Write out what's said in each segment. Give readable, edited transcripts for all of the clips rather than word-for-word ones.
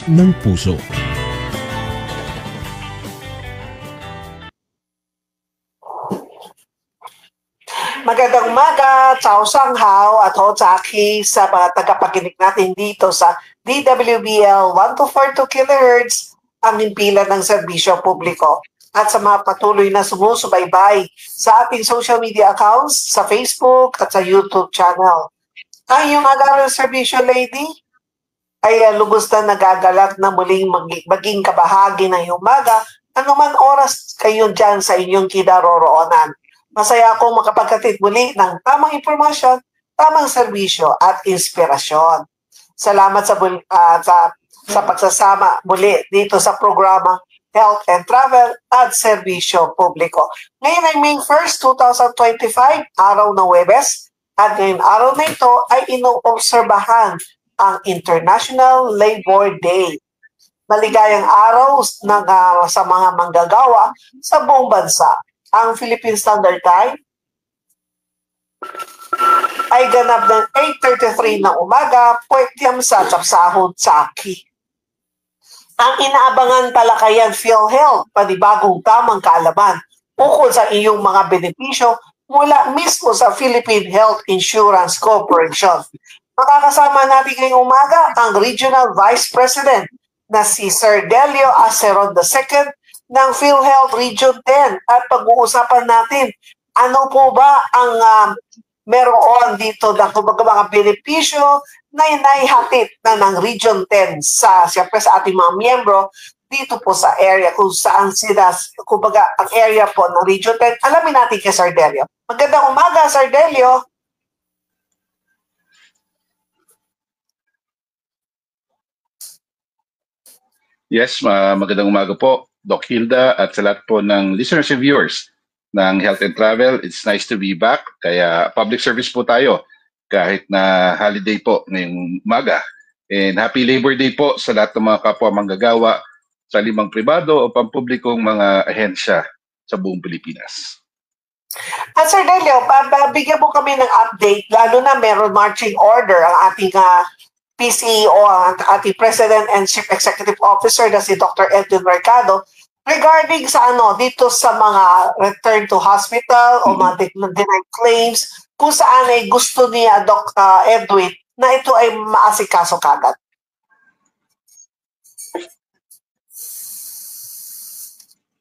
ng puso. Magandang umaga, Chow Sang Hao at Ho Zaki sa mga tagapakinig natin dito sa DWBL 1242 kHz, ang himpilan ng serbisyo publiko. At sa mga patuloy na sumusubaybay sa ating social media accounts, sa Facebook at sa YouTube channel. Ang iyong agarang serbisyo, lady, ay lubos na nagagalak na muling maging kabahagi ng iyong umaga, anuman oras kayo dyan sa inyong kinaroroonan. Masaya akong makapagkatid muli ng tamang impormasyon, tamang serbisyo at inspirasyon. Salamat sa pagsasama muli dito sa programang Health and Travel at Serbisyo Publiko. Ngayon ay May 1st, 2025, araw ng Huwebes, at ngayong araw na ito ay inoobserbahan ang International Labor Day. Maligayang araw sa mga manggagawa sa buong bansa. Ang Philippine Standard Time ay ganap ng 8:33 ng umaga, pwedeng sa Tapsahod sa Aki. Ang inaabangan talakayan PhilHealth, panibagong tamang kaalaman ukol sa iyong mga benepisyo mula mismo sa Philippine Health Insurance Corporation. Makakasama natin ngayong umaga ang Regional Vice President na si Sir Delio Aceron II ng PhilHealth Region 10 at pag-uusapan natin ano po ba ang meron dito na mga benepisyo na inaihatid ng Region 10 siyempre sa ating mga miyembro dito po sa area kung saan sila, kumbaga ang area po ng Region 10. Alamin natin kay Sir Delio. Magandang umaga, Sir Delio. Yes, magandang umaga po, Doc Hilda, at sa lahat po ng listeners and viewers ng Health and Travel. It's nice to be back. Kaya public service po tayo kahit na holiday po ngayong umaga. And happy Labor Day po sa lahat ng mga kapwa manggagawa sa 5 pribado o pampublikong mga ahensya sa buong Pilipinas. At Sir Delio, bigyan mo kami ng update, lalo na meron marching order ang ating PCEO, ang ating President and Chief Executive Officer na si Dr. Edwin Mercado regarding sa dito sa mga return to hospital o mga denied claims kung saan ay gusto niya Dr. Edwin na ito ay maasikaso kagad.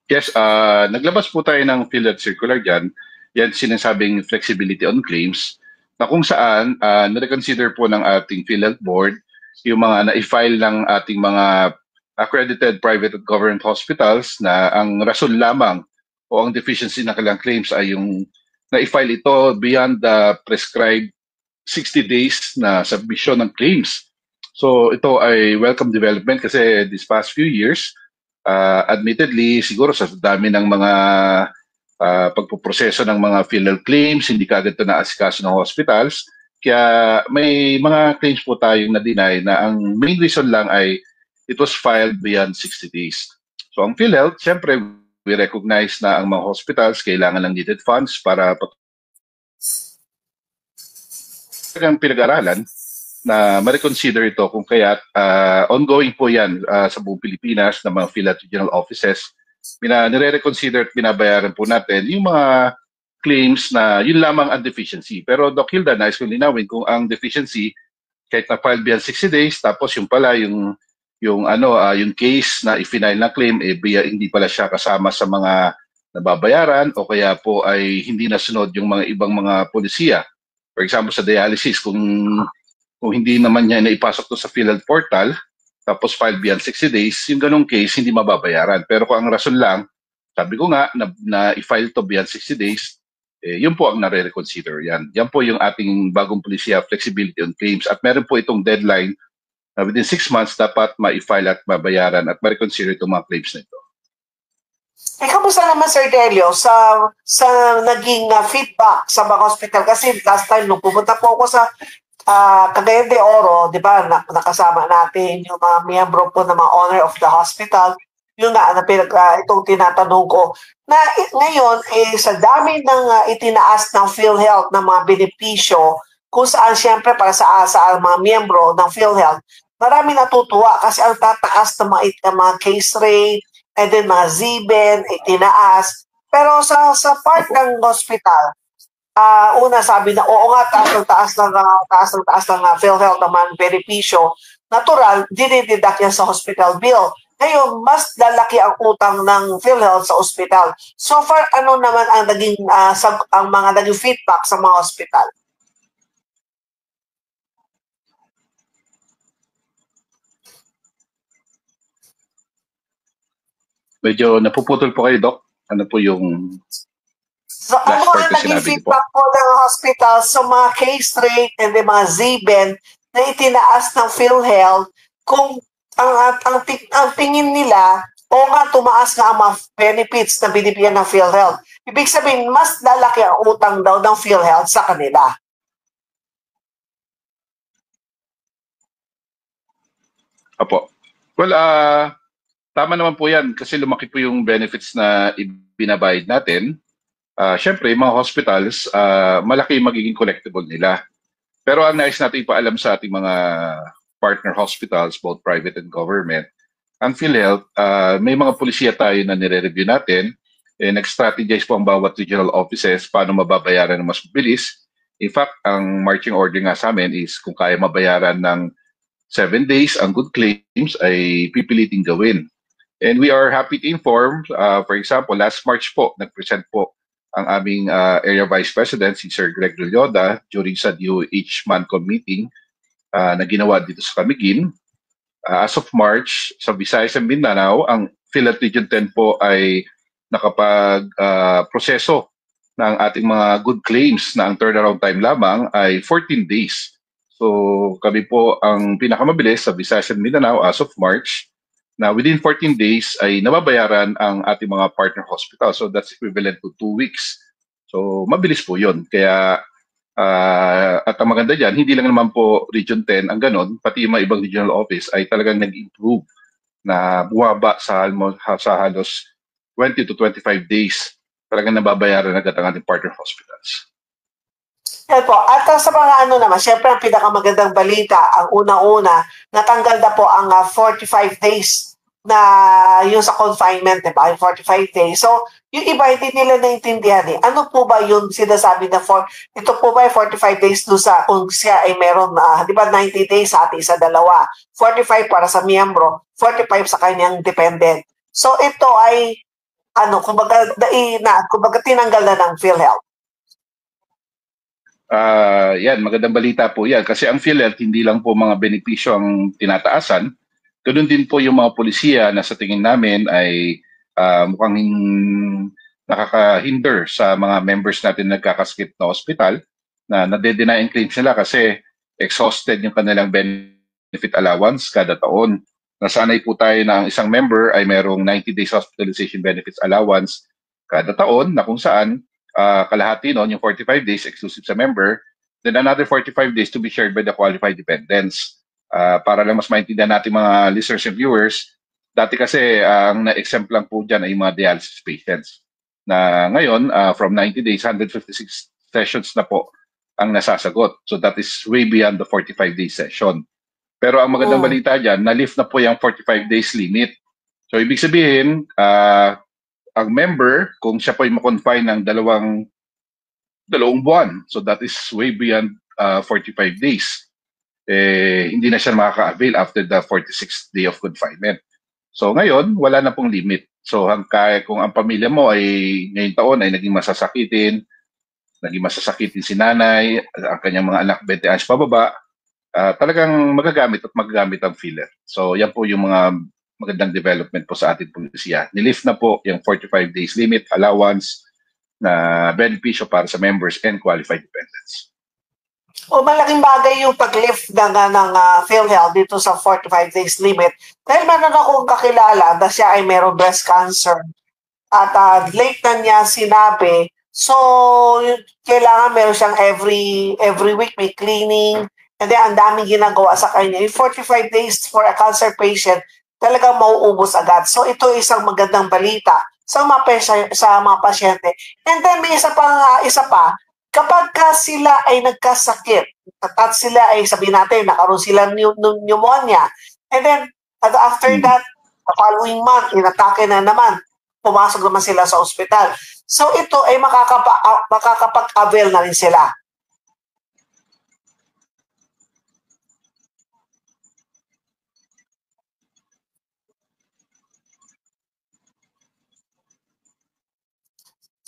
Yes, naglabas po tayo ng PhilHealth circular dyan. Yan sinasabing flexibility on claims na kung saan na-reconsider po ng ating PhilHealth Board yung mga na-file ng ating mga accredited private and government hospitals na ang rason lamang o ang deficiency ng kanilang claims ay yung na-file ito beyond the prescribed 60 days na submission ng claims. So ito ay welcome development kasi this past few years, admittedly, siguro sa dami ng mga pagpuproseso ng mga PhilHealth claims, hindi kaagad ito naasikaso ng hospitals. Kaya may mga claims po tayong na-deny na ang main reason lang ay it was filed beyond 60 days. So ang PhilHealth, siyempre, we recognize na ang mga hospitals kailangan ng needed funds para pinag-aralan na ma-reconsider ito kung kaya't ongoing po yan sa buong Pilipinas ng mga PhilHealth regional offices. Nire-reconsider at binabayaran po natin yung mga claims na yun lamang ang deficiency. Pero Doc Hilda, nais kong linawin kung ang deficiency kahit na-file beyond 60 days, tapos yung pala yung case na i-file na claim hindi pala siya kasama sa mga nababayaran o kaya po ay hindi nasunod yung mga ibang mga polisiya. For example, sa dialysis, kung hindi naman niya naipasok to sa PhilHealth portal, tapos file beyond 60 days, yung ganong case hindi mababayaran. Pero kung ang rason lang, sabi ko nga, na i-file to beyond 60 days, yun po ang nare-reconsider. Yan po yung ating bagong polisiya, flexibility on claims. At meron po itong deadline na within 6 months dapat ma-file at mabayaran at ma-reconsider itong mga claims na ito. Kamusta naman Sir Delio sa naging feedback sa mga hospital? Kasi last time nung pumunta po ako sa Cagayan de Oro, di ba, nakasama natin yung mga miyembro po ng mga owner of the hospital, yung itong tinatanong ko, na ngayon, sa dami ng itinaas ng PhilHealth ng mga benepisyo, kung saan siyempre para sa mga miyembro ng PhilHealth, marami natutuwa kasi ang tataas ng mga case rate, and then mga ZBEN, tinaas. Pero sa part ng hospital, una sabi na, oo nga, taas ng PhilHealth naman, benepisyo. Natural, dinideduct yan sa hospital bill. Ngayon, mas lalaki ang utang ng PhilHealth sa hospital. So far, ano naman ang ang mga naging feedback sa mga hospital? Medyo napuputol po kayo, Doc. Ano po yung So, ano ang naging feedback po ng hospital sa mga case rate and the mga ZBEN na itinaas ng PhilHealth kung ang tingin nila, o nga tumaas nga ang mga benefits na binibigyan ng PhilHealth. Ibig sabihin, mas lalaki ang utang daw ng PhilHealth sa kanila. Opo. Well, tama naman po yan kasi lumaki po yung benefits na ibinabayad natin. Siyempre, mga hospitals, malaki yung magiging collectible nila. Pero ang nais natin ipaalam sa ating mga partner hospitals, both private and government, ang PhilHealth, may mga polisiya tayo na nire-review natin. Nag-strategize po ang bawat regional offices paano mababayaran ng mas mabilis. In fact, ang marching order nga sa amin is kung kaya mabayaran ng 7 days ang good claims ay pipiliting gawin. And we are happy to inform, for example, last March po, nag-present po ang aming Area Vice President, si Sir Greg Lolyoda, during sa DOH MANCOM meeting na ginawa dito sa Camiguin. As of March, sa Visayas and Mindanao, ang PhilHealth Region 10 po ay nakapag-proseso ng ating mga good claims na ang turnaround time lamang ay 14 days. So kami po ang pinakamabilis sa Visayas and Mindanao as of March na within 14 days ay nababayaran ang ating mga partner hospital. So that's equivalent to 2 weeks. So mabilis po yun. Kaya at ang maganda dyan, hindi lang naman po Region 10 ang ganon, pati yung mga ibang regional office ay talagang nag-improve na bumaba sa halos 20 to 25 days talagang nababayaran agad ang ating partner hospitals. Yan po. At sa mga naman, syempre ang pinakamagandang balita, ang una-una, natanggal na po ang 45 days na yung sa confinement, diba? Yung 45 days. So, yung iba hindi nila naintindihan eh. Ano po ba yung sinasabi na ito po ba yung 45 days doon sa kung siya ay meron di ba 90 days sa ating sa dalawa, 45 para sa miyembro, 45 sa kanyang dependent. So, ito ay kumbaga tinanggal na ng PhilHealth. Yan, magandang balita po yan. Kasi ang PhilHealth, hindi lang po mga benepisyo ang tinataasan. Ganun din po yung mga polisiya na sa tingin namin ay mukhang nakakahinder sa mga members natin na nagkakaskip na hospital na nade-deny ang claims nila kasi exhausted yung kanilang benefit allowance kada taon. Nasanay po tayo na ang isang member ay merong 90 days hospitalization benefits allowance kada taon na kung saan kalahati noon, yung 45 days exclusive sa member, then another 45 days to be shared by the qualified dependents. Para lang mas maintindihan natin mga listeners and viewers, dati kasi ang na-exempt lang po dyan ay mga dialysis patients. Na ngayon, from 90 days, 156 sessions na po ang nasasagot. So that is way beyond the 45-day session. Pero ang magandang balita dyan, na-lift na po yung 45 days limit. So ibig sabihin, ang member, kung siya po ay makonfine ng dalawang buwan, so that is way beyond 45 days, hindi na siya makaka-avail after the 46th day of confinement. So ngayon, wala na pong limit. So kung ang pamilya mo ay ngayong taon ay naging masasakitin si nanay, ang kanyang mga anak 20 anos pababa, talagang magagamit ang PhilHealth. So yan po yung mga magandang development po sa ating polisiya. Nilift na po yung 45 days limit allowance na benepisyo para sa members and qualified dependents. Malaking bagay yung pag-lift ng PhilHealth dito sa 45 days limit. Dahil meron akong kakilala na siya ay merong breast cancer at late na niya sinabi, so kailangan meron siyang every week may cleaning, and then ang daming ginagawa sa kanya. Yung 45 days for a cancer patient, talagang mauubos agad. So ito isang magandang balita sa mga pasyente. And then may isa pa, kapag sila ay nagkasakit, at sila ay sabihin natin, nakaroon sila pneumonia, and then after that, the following month, inatake na naman, pumasok naman sila sa ospital. So ito ay makakapag-avail na rin sila.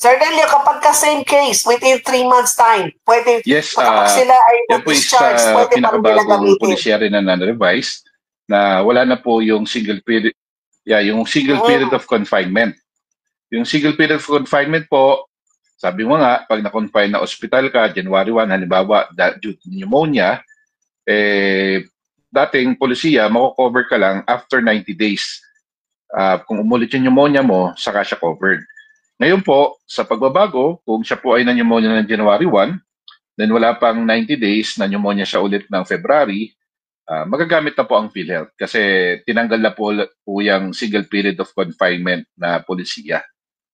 Sir Delio, kapag same case, within 3 months time, pwede, Yes, kapag sila ay yan po is discharge, pwede pa rin nilang pinakabagong gamitin. pulisya rin na non-revised na wala na po yung single period, yung single period of confinement. Yung single period of confinement po, sabi mo nga, pag na-confine na ospital ka, January 1, halimbawa, due to pneumonia, dating polisiya, mako-cover ka lang after 90 days. Kung umulit yung pneumonia mo, saka siya covered. Ngayon po, sa pagbabago, kung siya po ay na-pneumonia ng January 1, then wala pang 90 days na pneumonia siya ulit ng February, magagamit na po ang PhilHealth kasi tinanggal na po yung single period of confinement na polisiya.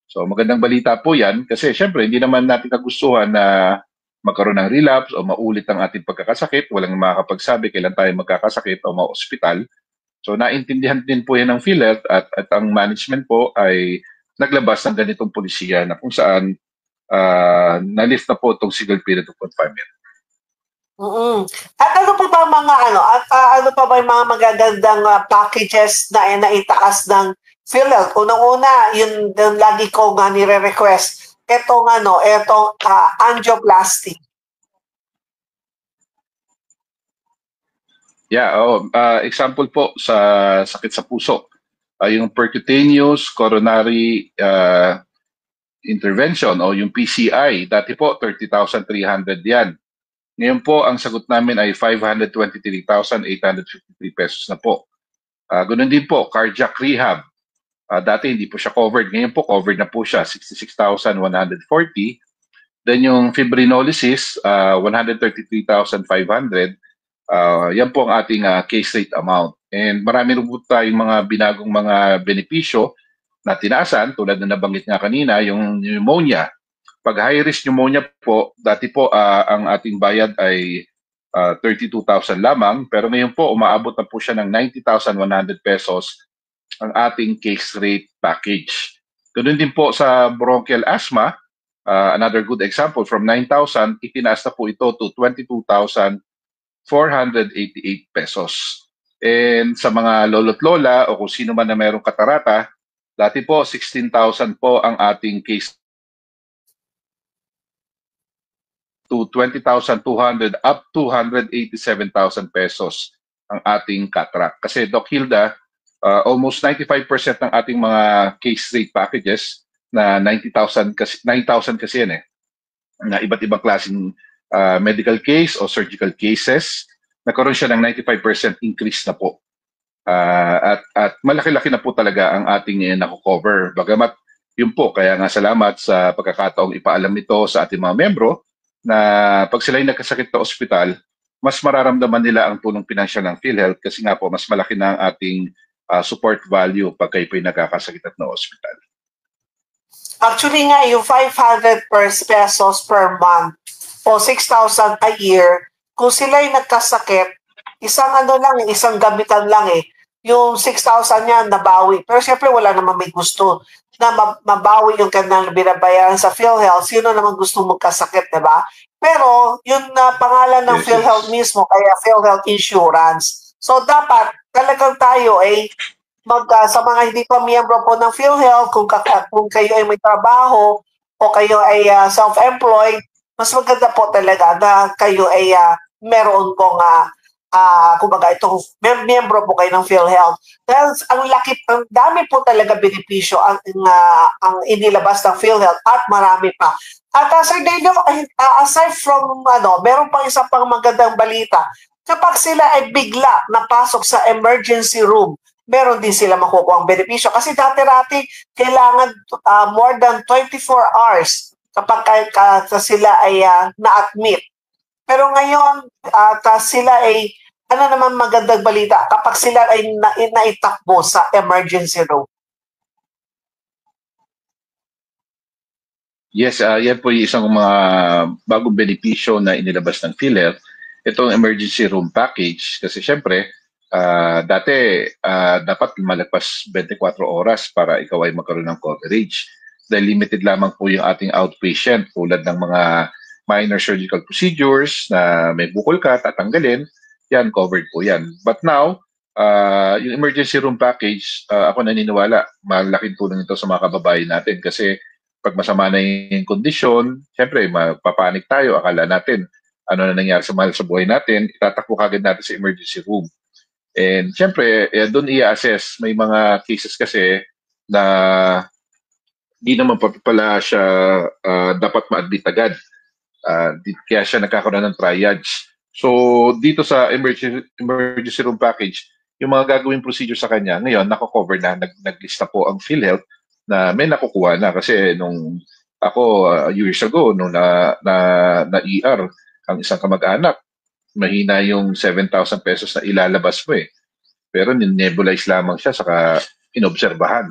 So magandang balita po yan kasi syempre hindi naman natin kagustuhan na magkaroon ng relapse o maulit ang ating pagkakasakit. Walang makakapagsabi kailan tayo magkakasakit o ma-hospital. So naintindihan din po yan ng PhilHealth at ang management po ay naglabas ng ganitong polisiya na kung saan na-lift na po itong single period of confinement. At ano pa ba mga ano pa ba yung mga magagandang packages na naitaas ng PhilHealth? Unang-una, yun lagi ko nga nire-request, etong angioplasty. Example po sa sakit sa puso, yung percutaneous coronary intervention o yung PCI, dati po 30,300 yan. Ngayon po, ang sagot namin ay 523,853 pesos na po. Ganun din po, cardiac rehab. Dati hindi po siya covered. Ngayon po, covered na po siya, 66,140. Then yung fibrinolysis, 133,500. Yan po ang ating case rate amount. And marami rin po tayong mga binagong mga benepisyo na tinaasan, tulad na nabanggit nga kanina, yung pneumonia. Pag high-risk pneumonia po, dati po ang ating bayad ay 32,000 lamang, pero ngayon po umaabot na po siya ng 90,100 pesos ang ating case rate package. Ganun din po sa bronchial asthma, another good example, from 9,000, itinaas na po ito to 22,488 pesos. And sa mga lolo't lola o kung sino man na mayroong katarata, dati po 16,000 po ang ating case to 20,200 up to 187,000 pesos ang ating cataract. Kasi Doc Hilda, almost 95% ng ating mga case rate packages na 9,000 kasi yan na iba't ibang klaseng medical case o surgical cases, nagkaroon siya ng 95% increase na po. At malaki-laki na po talaga ang ating nakukover. Bagamat yun po, kaya nga salamat sa pagkakataong ipaalam nito sa ating mga membro na pag sila'y nagkasakit na ospital, mas mararamdaman nila ang tulong pinansyal ng PhilHealth kasi nga po mas malaki na ang ating support value pag kayo po'y nagkakasakit at na ospital. Actually nga, yung 500 pesos per month o 6,000 a year, kung sila'y nagkasakit, isang gamitan lang yung 6,000 niya nabawi. Pero syempre wala naman may gusto na mabawi yung kanilang binabayaran sa PhilHealth. Sino naman gusto magkasakit, diba? Pero yun na pangalan ng PhilHealth mismo, kaya PhilHealth Insurance. So dapat talagang tayo sa mga hindi pa miyembro po ng PhilHealth, kung kayo ay may trabaho o kayo ay self-employed, mas maganda po talaga na kayo ay meron pong kumbaga itong miyembro po kayo ng PhilHealth. Dahil ang dami po talaga benepisyo ang inilabas ng PhilHealth at marami pa. At Sir Delio, aside from meron pang isa pang magandang balita. Kapag sila ay bigla napasok sa emergency room, meron din sila makukuha ang benepisyo. Kasi dati-rati, kailangan more than 24 hours kapag sila ay na-admit. Pero ngayon, sila ay, ano naman magandang balita, kapag sila ay naitakbo sa emergency room? Yes, yan po yung isang mga bagong benepisyo na inilabas ng PhilHealth. Itong emergency room package kasi syempre, dati dapat malagpas 24 oras para ikaw ay magkaroon ng coverage. Dahil limited lamang po yung ating outpatient tulad ng mga minor surgical procedures na may bukol ka, tatanggalin, yan, covered po yan. But now, yung emergency room package, ako naniniwala, malaking tulong ito sa mga kababayan natin kasi pag masama na yung kondisyon, syempre, mapapanik tayo. Akala natin, ano na nangyari sa mahal sa buhay natin, itatakbo kagad natin sa emergency room. And syempre, doon i-assess. May mga cases kasi na di naman pa pala siya dapat ma-admit agad. Kaya siya nagkakaroon ng triage. So, dito sa emergency room package, yung mga gagawing procedure sa kanya, ngayon, nako-cover na, naglista po ang PhilHealth na may nakukuha na kasi nung ako years ago nung na ER ang isang kamag-anak, mahina yung 7,000 pesos na ilalabas mo eh. Pero nebulize lamang siya saka inobserbahan.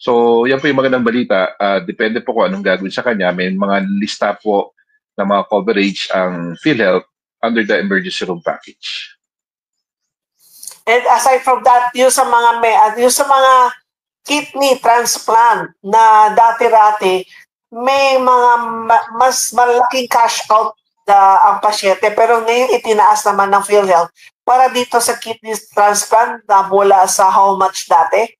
So, yan po yung magandang balita. Depende po kung anong gagawin sa kanya. May mga lista po ng mga coverage ang PhilHealth under the emergency room package. And aside from that, yung sa mga kidney transplant na dati-rati, may mga mas malaking cash out ang pasyente pero ngayon itinaas naman ng PhilHealth para dito sa kidney transplant na mula sa how much dati?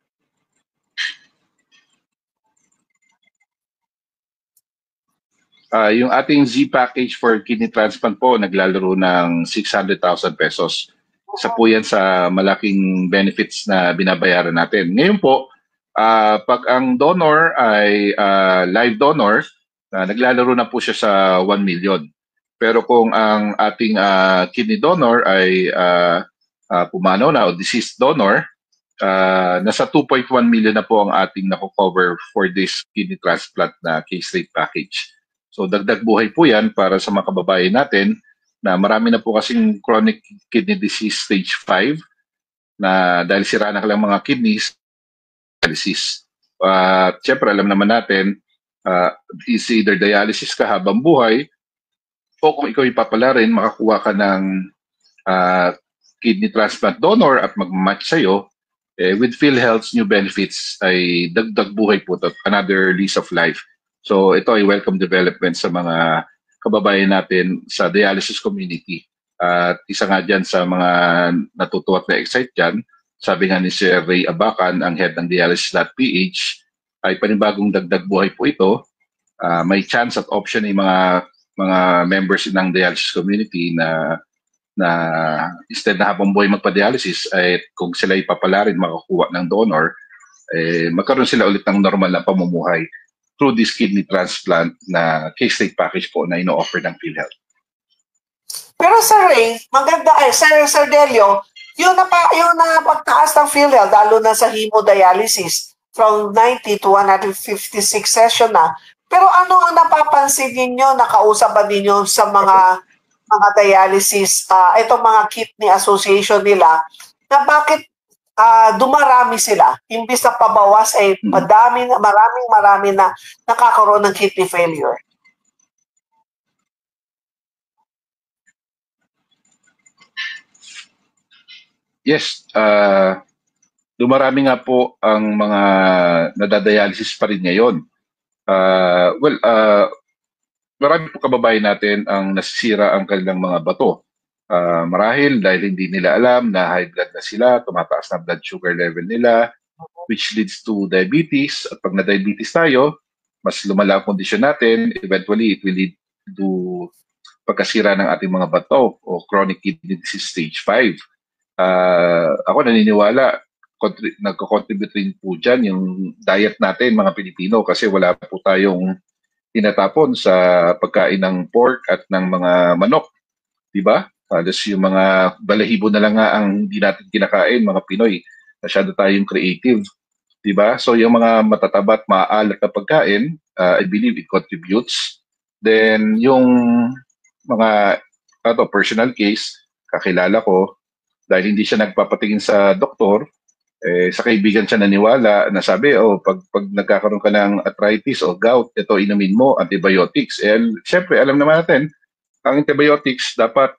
Yung ating Z package for kidney transplant po, naglalaro ng 600,000 pesos. Isa po yan sa malaking benefits na binabayaran natin. Ngayon po, pag ang donor ay live donor, naglalaro na po siya sa 1 million. Pero kung ang ating kidney donor ay pumanaw na o deceased donor, nasa 2.1 million na po ang ating nako-cover for this kidney transplant na case rate package. So dagdag buhay po yan para sa mga kababayan natin na marami na po kasing chronic kidney disease stage 5 na dahil sira na lang mga kidneys, dialysis. Siyempre alam naman natin, is either dialysis ka habang buhay o kung ikaw ipapala rin, makakuha ka ng kidney transplant donor at mag-match sa'yo, with PhilHealth's new benefits ay dagdag buhay po ito, another lease of life. So ito ay welcome development sa mga kababayan natin sa dialysis community. At isa nga dyan sa mga natutuwa at na-excite dyan, sabi nga ni Sir Ray Abacan, ang head ng dialysis.ph, ay panibagong dagdag buhay po ito. May chance at option ng mga members ng dialysis community na instead na habang buhay magpa-dialysis, ay kung sila ipapala rin makakuha ng donor, magkaroon sila ulit ng normal na pamumuhay through this kidney transplant na case rate package po na ino-offer ng PhilHealth. Pero Sir Ray, maganda Sir Delio, yung napagtaas ng PhilHealth lalo na sa hemodialysis from 90 to 156 session na. Pero ano ang napapansin ninyo, nakausap ba ninyo sa mga dialysis, itong mga kidney association nila, na bakit dumarami sila, imbis na pabawas ay marami na nakakaroon ng kidney failure? Yes, dumarami nga po ang mga nadadialysis pa rin ngayon. Marami po kababayan natin ang nasisira ang kanilang mga bato. Marahil dahil hindi nila alam na high blood na sila, tumataas na blood sugar level nila, which leads to diabetes. At pag na-diabetes tayo, mas lumala ang kondisyon natin, eventually it will lead to pagkasira ng ating mga bato o chronic kidney disease stage 5. Ako naniniwala, nagko-contribute rin po dyan yung diet natin mga Pilipino kasi wala po tayong tinatapon sa pagkain ng pork at ng mga manok. Diba? Halos yung mga balahibo na lang nga ang hindi natin kinakain, mga Pinoy. Masyado tayong creative. Diba? So yung mga matatabat, maaalat na pagkain, I believe it contributes. Then yung mga personal case, kakilala ko, dahil hindi siya nagpapatingin sa doktor, Sa kaibigan siya naniwala na sabi, pag nagkakaroon ka ng arthritis o gout, ito inumin mo, antibiotics. Siyempre, alam naman natin, ang antibiotics dapat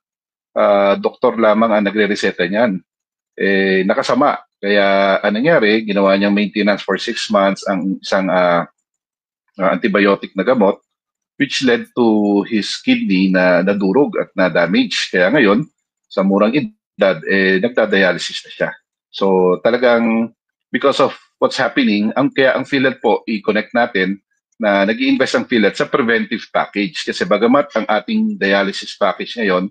doktor lamang ang nagre-reseta niyan. Nakasama. Kaya anong nangyari, ginawa niyang maintenance for 6 months ang isang antibiotic na gamot, which led to his kidney na nadurog at na-damage. Kaya ngayon, sa murang edad, nagda-dialysis na siya. So talagang because of what's happening, kaya ang PhilHealth po, i-connect natin na nag-i-invest ang PhilHealth sa preventive package. Kasi bagamat ang ating dialysis package ngayon,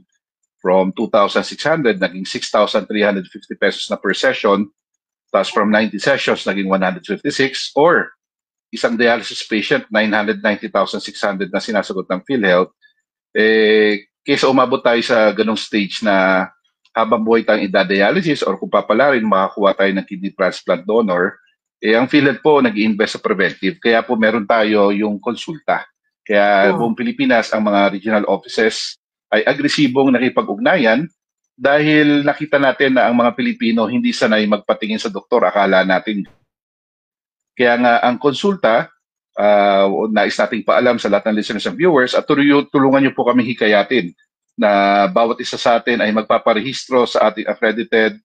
from 2,600 naging 6,350 pesos na per session, tapos from 90 sessions naging 156, or isang dialysis patient 990,600 na sinasagot ng PhilHealth, kaysa umabot tayo sa ganong stage na habang buhay tayong idadialysis or kung papalarin makakuha tayo ng kidney transplant donor, ang PhilHealth po nag-i-invest sa preventive. Kaya po meron tayo yung konsulta. Kaya buong Pilipinas, ang mga regional offices ay agresibong nakipag-ugnayan dahil nakita natin na ang mga Pilipino hindi sanay magpatingin sa doktor, akala natin. Kaya nga ang konsulta, nais nating paalam sa lahat ng listeners and viewers at tulungan niyo po kami hikayatin na bawat isa sa atin ay magpaparehistro sa ating accredited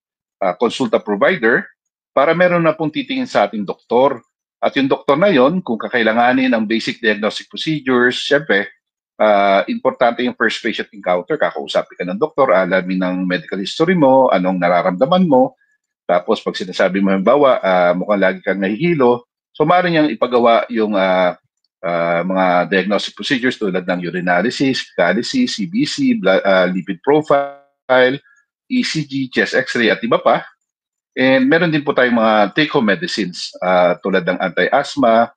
konsulta provider para meron na pong titingin sa ating doktor. At yung doktor na yon, kung kakailanganin ang basic diagnostic procedures, syempre, importante yung first patient encounter. Kakausapin ka ng doktor, alamin ng medical history mo, anong nararamdaman mo. Tapos pag sinasabi mo yung bawa, mukhang lagi kang nahihilo, so maaari niyang ipagawa yung mga diagnostic procedures tulad ng urinalysis, calysis, CBC, lipid profile, ECG, chest x-ray at iba pa. And meron din po tayong mga take-home medicines tulad ng anti-asthma,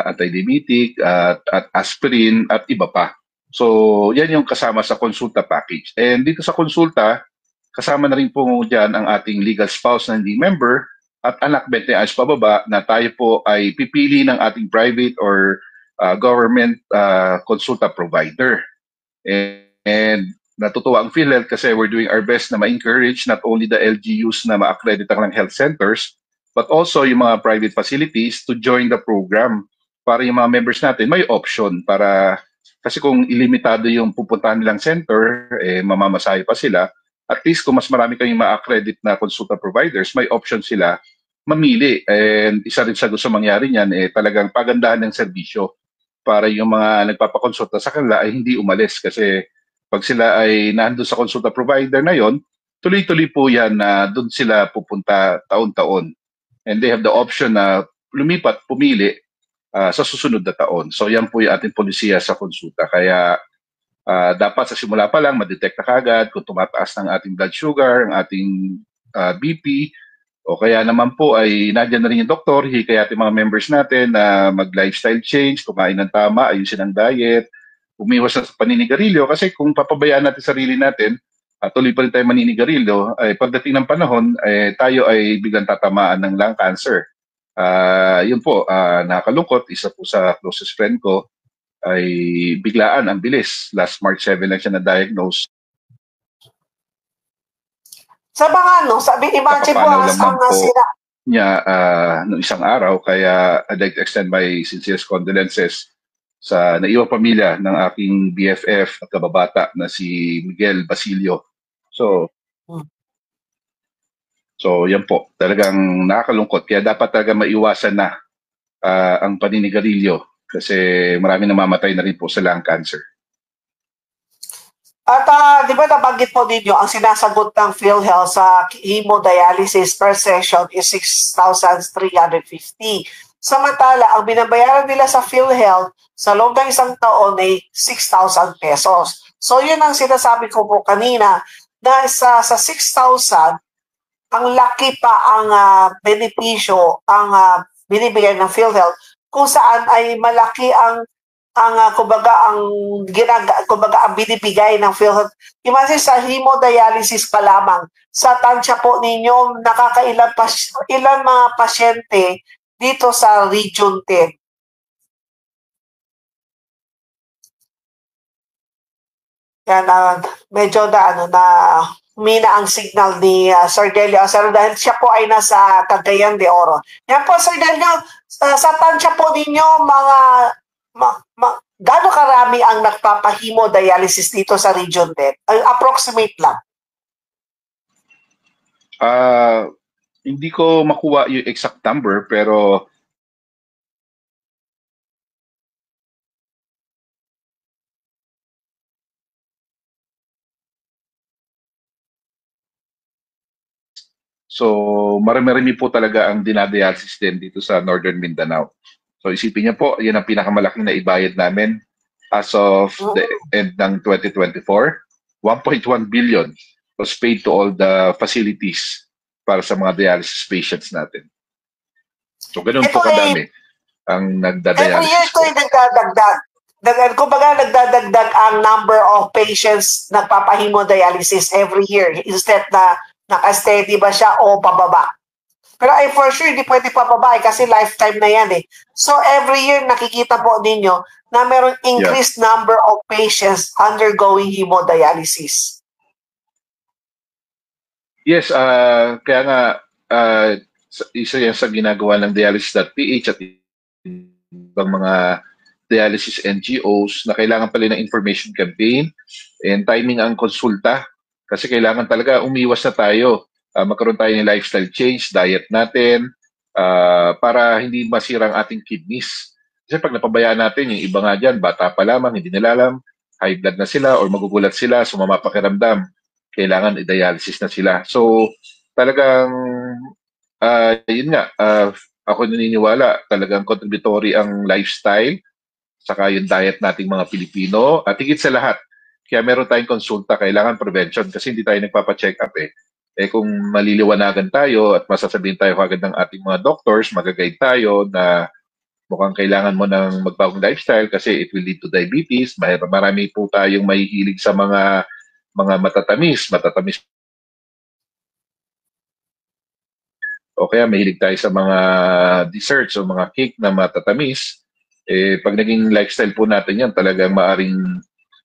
anti-diabetic, at aspirin at iba pa. So yan yung kasama sa konsulta package. And dito sa konsulta, kasama na rin po dyan ang ating legal spouse na hindi member at anak 20 ayos pababa na tayo po ay pipili ng ating private or government consulta provider. And natutuwa ang PhilHealth kasi we're doing our best na ma-encourage not only the LGUs na ma-accredit ng health centers but also yung mga private facilities to join the program para yung mga members natin may option para kasi kung ilimitado yung pupuntahan nilang center, mamamasahe pa sila. At least kung mas marami kayong ma-accredit na consulta providers, may option sila mamili. And isa rin sa gusto mangyari niyan, talagang pagandahan ng serbisyo para yung mga nagpapakonsulta sa kanila ay hindi umalis. Kasi pag sila ay nandun sa consulta provider na yon, tuloy-tuloy po yan na doon sila pupunta taon-taon. And they have the option na lumipat, pumili sa susunod na taon. So yan po yung ating polisiya sa konsulta. Kaya dapat sa simula pa lang ma-detect na kagad kung tumataas ng ating blood sugar, ang ating BP, o kaya naman po ay nandiyan na rin yung doktor, hikayatin mga members natin na mag-lifestyle change, kumain ng tama, ayusin ang diet, umiwas na sa paninigarilyo kasi kung papabayaan natin sarili natin, tuloy pa rin tayo maninigarilyo, ay pagdating ng panahon, tayo ay biglang tatamaan ng lung cancer. Yun po, nakakalungkot, isa po sa closest friend ko, ay biglaan ang bilis. Last March 7 lang siya na-diagnose. Sa mga sabi, imagine mo ang niya noong isang araw, kaya I'd like to extend my sincerest condolences sa naiwang pamilya ng aking BFF at kababata na si Miguel Basilio. So yan po, talagang nakakalungkot. Kaya dapat talaga maiwasan na ang paninigarilyo kasi marami namamatay na rin po sa lung cancer. At di ba nabanggit po ninyo, ang sinasagot ng PhilHealth sa hemodialysis per session is 6,350. Samantala, ang binabayaran nila sa PhilHealth sa loob ng isang taon ay 6,000 pesos. So yun ang sinasabi ko po kanina, na sa 6,000, ang laki pa ang benepisyo, ang binibigay ng PhilHealth, kung saan ay malaki ang kumbaga ang binibigay ng PhilHealth. Imagine sa hemodialysis pa lamang, sa tansya po ninyo, ilan mga pasyente dito sa Region 10? Yan, medyo na mina ang signal ni Sir Delio Acero dahil siya po ay nasa Cagayan de Oro. Yan po, Sir Delio, sa tansya po ninyo, gaano karami ang nagpapahemodialysis dito sa Region 10? Approximate lang. Hindi ko makuha yung exact number, pero so marami-rami po talaga ang dinadialysis din dito sa Northern Mindanao. So isipin niyo po, yan ang pinakamalaking naibayad namin as of the end ng 2024. 1.1 billion was paid to all the facilities para sa mga dialysis patients natin. So ganun po kadami ang nagdadialysis. Every year ito ay nagdadagdag. Kumbaga nagdadagdag ang number of patients nagpapahemodialysis every year instead na naka-steady ba siya o pababa. Pero ay for sure hindi pwede pababa kasi lifetime na yan eh. So every year nakikita po ninyo na merong increased number of patients undergoing hemodialysis. Yes, kaya nga isa yan sa ginagawa ng dialysis.ph at ibang mga dialysis NGOs na kailangan pala ng information campaign and timing ang konsulta kasi kailangan talaga umiwas na tayo, magkaroon tayo ng lifestyle change, diet natin para hindi masira ang ating kidneys. Kasi pag napabayaan natin, yung iba nga dyan, bata pa lamang, hindi nila alam, high blood na sila or magugulat sila, sumama pakiramdam, kailangan i-dialysis na sila. So talagang yun nga, ako naniniwala talagang contributory ang lifestyle saka yung diet nating mga Pilipino at higit sa lahat kaya meron tayong konsulta, kailangan prevention kasi hindi tayo nagpapa-check up kung maliliwanagan tayo at masasabihin tayo agad ng ating mga doctors, magaguide tayo na mukhang kailangan mo ng magbagong lifestyle kasi it will lead to diabetes. Marami po tayong mahihilig sa mga matatamis o kaya mahilig tayo sa mga desserts o mga cake na matatamis. Pag naging lifestyle po natin yan, talagang maaring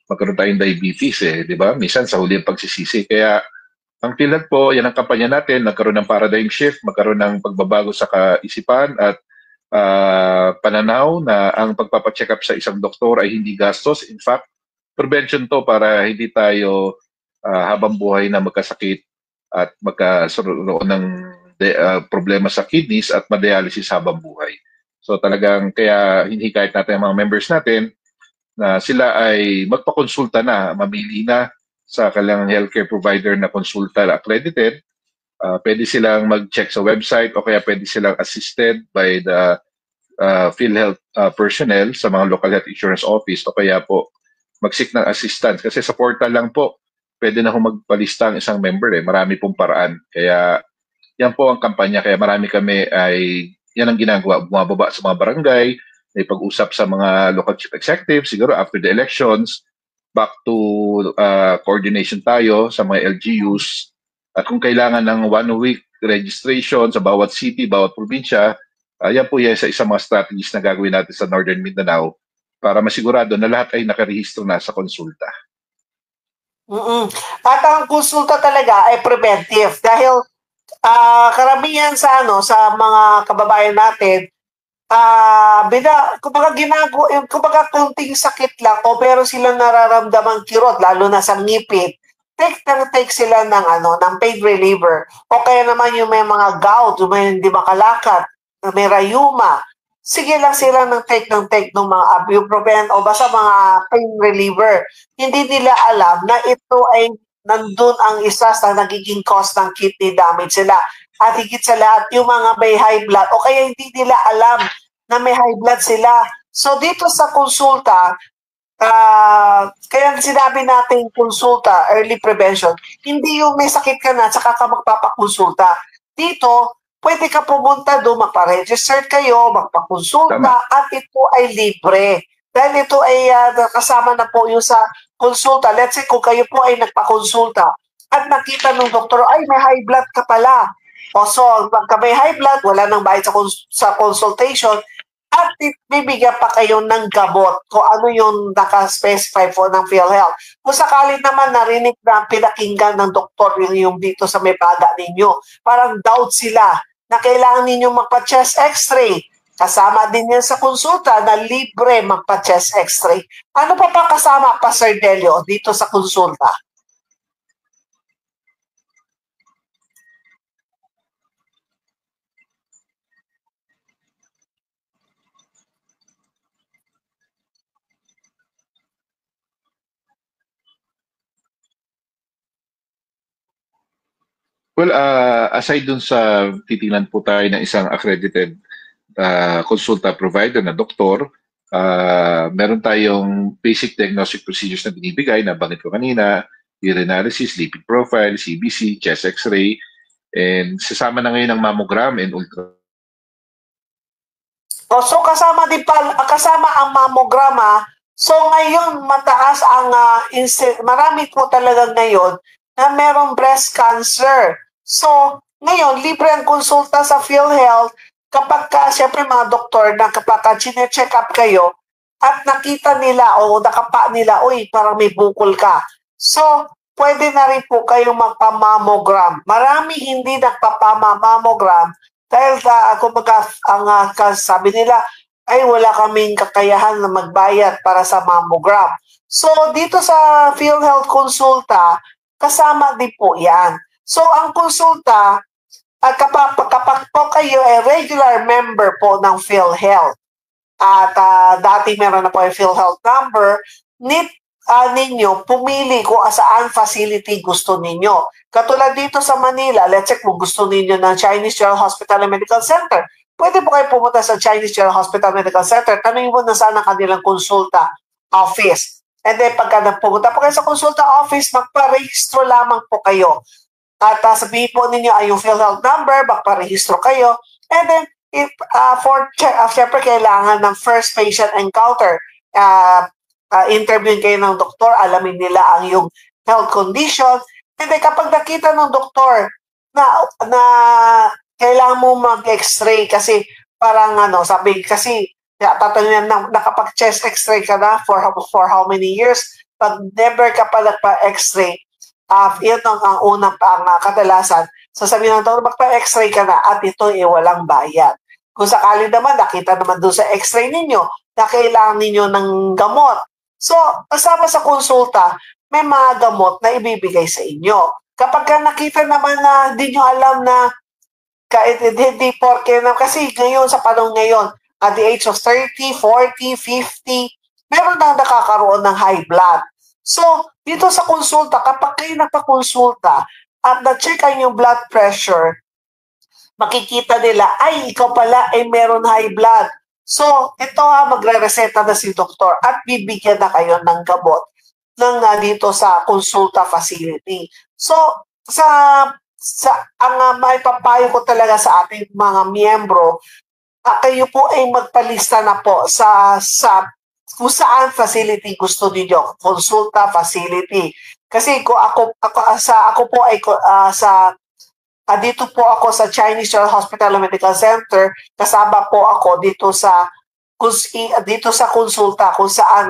magkaroon tayong diabetes di ba? Minsan sa huli ang pagsisisi. Kaya ang PhilHealth po, yan ang kampanya natin, nagkaroon ng paradigm shift, magkaroon ng pagbabago sa kaisipan at pananaw na ang pagpapacheck up sa isang doktor ay hindi gastos. In fact, prevention to para hindi tayo habang buhay na magkasakit at magkaroon ng problema sa kidneys at madialysis habang buhay. So talagang kaya hinihikayat natin ang mga members natin na sila ay magpakonsulta na, mamili na sa kanilang healthcare provider na konsulta accredited. Pwede silang mag-check sa website o kaya pwede silang assisted by the PhilHealth personnel sa mga local health insurance office o kaya po mag-seek ng assistance. Kasi sa portal lang po, pwede na magpalista ang isang member Marami pong paraan. Kaya yan po ang kampanya. Kaya marami kami ay yan ang ginagawa. Bumababa sa mga barangay, may pag-usap sa mga local chief executives, siguro after the elections, back to coordination tayo sa mga LGUs. At kung kailangan ng 1 week registration sa bawat city, bawat probinsya, yan po yan sa isang mga strategies na gagawin natin sa Northern Mindanao para masigurado na lahat ay nakarehistro na sa konsulta. At ang konsulta talaga ay preventive dahil karamihan sa mga kababayan natin kumbaga kunting sakit lang o pero silang nararamdamang kirot lalo na sa ngipin, take sila ng pain reliever o kaya naman yung may mga gout, yung may hindi makalakad, may rayuma, sige lang sila ng take ng mga ibuprofen o basta mga pain reliever. Hindi nila alam na ito ay nandun ang isa sa nagiging cause ng kidney damage sila. At higit sa lahat, yung mga may high blood o kaya hindi nila alam na may high blood sila. So dito sa konsulta, kaya sinabi natin konsulta, early prevention, hindi yung may sakit ka na saka ka magpapakonsulta. Dito, pwede ka pumunta doon, magpa-register kayo, magpakonsulta, at ito ay libre. Dahil ito ay kasama na po yung sa konsulta. Let's say kung kayo po ay nagpakonsulta at nakita ng doktor, ay may high blood ka pala. O so, pagka may high blood, wala nang bayad sa consultation, at bibigyan pa kayo ng gamot kung ano yung naka-specify po ng PhilHealth. Kung sakali naman narinig na pinakinggan ng doktor yung dito sa may baga ninyo, parang doubt sila na kailangan ninyo magpa-chest x-ray. Kasama din yan sa konsulta na libre magpa-chest x-ray. Ano pa kasama pa, Sir Delio, dito sa konsulta? Well, aside dun sa titingnan po tayo ng isang accredited consulta provider na doktor, meron tayong basic diagnostic procedures na binibigay, nabanggit ko kanina, urinalysis, lipid profile, CBC, chest x-ray, and sasama na ngayon ang mammogram and ultra. So kasama ang mammogram. So ngayon mataas ang marami po talaga ngayon na merong breast cancer. So ngayon libre ang konsulta sa PhilHealth kapag siyempre mga doktor na kapag chine-check up kayo at nakita nila o nakapa nila, uy, parang may bukol ka. So pwede na rin po kayong magpa-mammogram. Marami hindi nagpapa-mammogram dahil kumbaga ang sabi nila ay wala kaming kakayahan na magbayad para sa mammogram. So dito sa PhilHealth konsulta, kasama din po yan. So ang konsulta, kapag po kayo ay regular member po ng PhilHealth at dati meron na po yung PhilHealth number, ninyo pumili kung saan facility gusto ninyo. Katulad dito sa Manila, let's say kung gusto ninyo ng Chinese General Hospital and Medical Center, pwede po kayo pumunta sa Chinese General Hospital and Medical Center, tanongin mo na saan ang kanilang konsulta office. And then pagka pumunta po kayo sa konsulta office, magparehistro lamang po kayo. At sabihin po ninyo ay yung PhilHealth number, magparehistro kayo. And then, syempre kailangan ng first patient encounter. Interviewin kayo ng doktor, alamin nila ang yung health condition. And then kapag nakita ng doktor na kailangan mo mag-x-ray kasi parang sabi kasi tatanungin na nakapag-chest x-ray ka na for how many years. Pag never ka pa nagpa-x-ray, yun ang unang kadalasan. Sasabihin ng doktor, magpa-x-ray ka na at ito walang bayad. Kung sakali naman, nakita naman doon sa x-ray ninyo na kailangan ninyo ng gamot. So, kasama sa konsulta, may mga gamot na ibibigay sa inyo. Kapag nakita naman na hindi nyo alam na kahit hindi porke na, kasi ngayon, sa panahon ngayon, at the age of 30, 40, 50, meron nang nakakaroon ng high blood. So, dito sa konsulta, kapag kayo nagpakonsulta at na-check ang yung blood pressure, makikita nila, ay, ikaw pala ay meron high blood. So, ito magre-reseta na si doktor at bibigyan na kayo ng gamot dito sa konsulta facility. So, ang maipapayo ko talaga sa ating mga miyembro, kayo po ay magpalista na po sa kung saan facility gusto niyo, konsulta facility. Kasi kung ako po ay dito po ako sa Chinese General Hospital and Medical Center, kasama po ako dito sa konsulta kung saan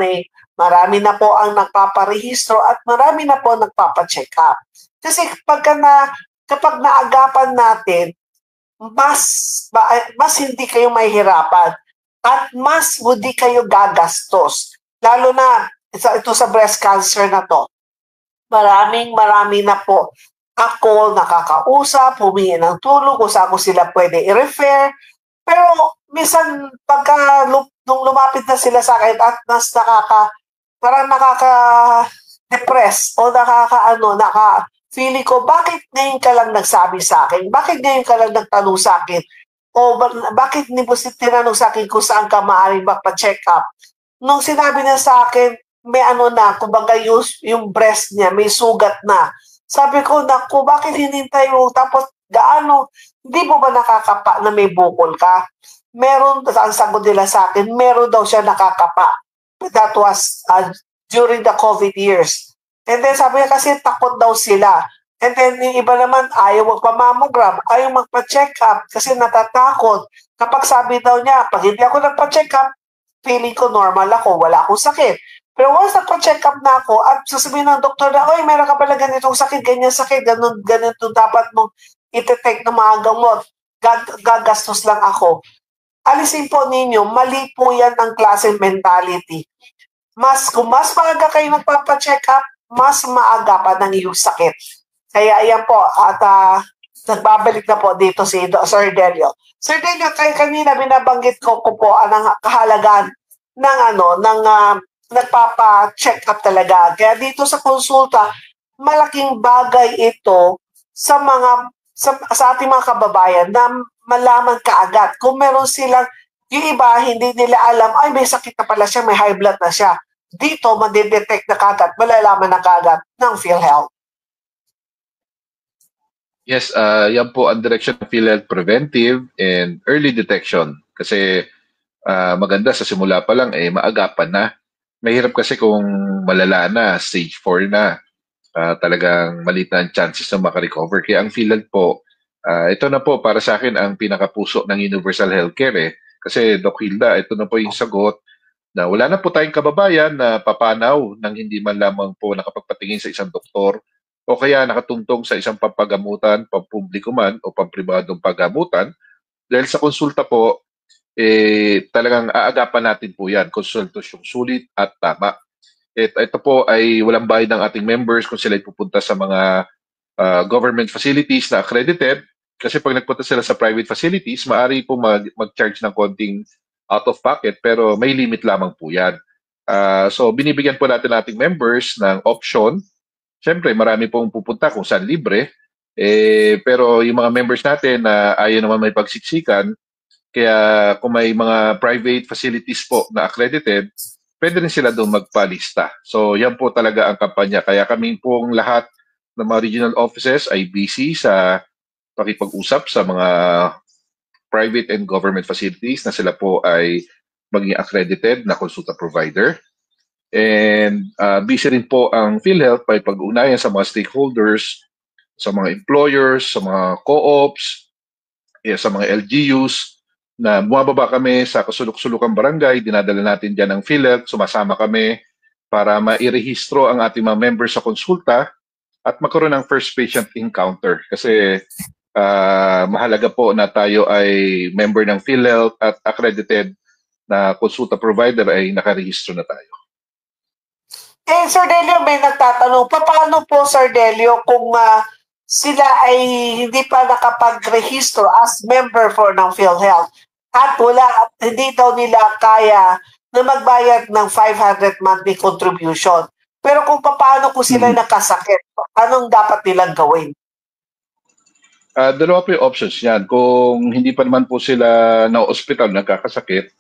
marami na po ang nagpaparehistro at marami na po nagpapacheck up. Kasi kapag naagapan natin, mas hindi kayo mahihirapan at mas hindi kayo gagastos. Lalo na ito sa breast cancer na to. Marami na po ako nakakausap, humingi ng tulong kung saan ko sila pwede i-refer. Pero minsan nung lumapit na sila sa akin at parang nakaka-depress o feeling ko, bakit ngayon ka lang nagsabi sa akin? Bakit ngayon ka lang nagtanong sa akin? O bakit hindi mo tinanong sa akin kung saan ka maaaring magpa-check up? Nung sinabi na sa akin, may kumbaga yung breast niya, may sugat na. Sabi ko, naku, bakit hinintay mo? Tapos, hindi mo ba nakakapa na may bukol ka? Meron, ang sagot nila sa akin, meron daw siya nakakapa. That was during the COVID years. And then sabi niya kasi takot daw sila. And then yung iba naman ayaw magpa-mammogram, ayaw magpa-check up kasi natatakot. Kapag sabi daw niya, pag hindi ako nagpa-check up, feeling ko normal ako, wala akong sakit. Pero once nagpa-check up na ako at sasabihin ng doktor na, oy, meron ka pala ganitong sakit, ganyan sakit, ganito dapat mong iti-take ng mga gamot. Gagastos lang ako. Alisin po ninyo, mali po yan ang klaseng mentality. Kung mas maaga kayo nagpapa-check up, mas maaga pa ng iyong sakit. Kaya ayan po, at nagbabalik na po dito si Sir Delio. Sir Delio, kanina binabanggit ko po ang kahalagan ng nagpapa-check up talaga. Kaya dito sa konsulta, malaking bagay ito sa ating mga kababayan na malaman kaagad. Kung meron silang, yung iba, hindi nila alam, ay may sakit na pala siya, may high blood na siya. Dito, madidetect na kaagad, malalaman na kaagad ng PhilHealth. Yes, yan po ang direction ng PhilHealth, preventive and early detection. Kasi maganda sa simula pa lang, maagapan na. Mahirap kasi kung malala na, stage 4 na, talagang maliit na ang chances na makarecover. Kaya ang PhilHealth po, ito na po para sa akin ang pinakapuso ng universal healthcare. Kasi Doc Hilda, ito na po yung sagot na wala na po tayong kababayan na papanaw nang hindi man lamang po nakapagpatingin sa isang doktor o kaya nakatungtong sa isang pampagamutan, pampubliko man o pampribadong paggamutan. Dahil sa konsulta po, talagang aagapan natin po yan, konsultasyong sulit at tama. Ito po ay walang bayad ng ating members kung sila ay pupunta sa mga government facilities na accredited. Kasi pag nagpunta sila sa private facilities, maaari po mag-charge ng konting out of pocket pero may limit lamang po yan. So binibigyan po natin ating members ng option. Siyempre, marami pong pupunta kung saan libre. Pero yung mga members natin na ayaw naman may pagsiksikan, kaya kung may mga private facilities po na accredited, pwede rin sila doon magpalista. So yan po talaga ang kampanya. Kaya kami pong lahat ng mga regional offices ay busy sa pakipag-usap sa mga private and government facilities na sila po ay maging accredited na consulta provider. And busy rin po ang PhilHealth para pag-unayan sa mga stakeholders, sa mga employers, sa mga co-ops, sa mga LGUs, na bumababa kami sa kasulok-sulukang barangay, dinadala natin dyan ang PhilHealth, sumasama kami para mairehistro ang ating mga members sa konsulta at magkaroon ng first patient encounter. Kasi mahalaga po na tayo ay member ng PhilHealth at accredited na konsulta provider ay nakarehistro na tayo. Sir Delio, may nagtatanong, paano po, Sir Delio, kung sila ay hindi pa nakapag-rehistro as member for ng PhilHealth at hindi daw nila kaya na magbayad ng 500 monthly contribution. Pero kung paano kung sila nakasakit, anong dapat nilang gawin? Dalawa po yung options niyan. Kung hindi pa naman po sila na-hospital, nagkakasakit,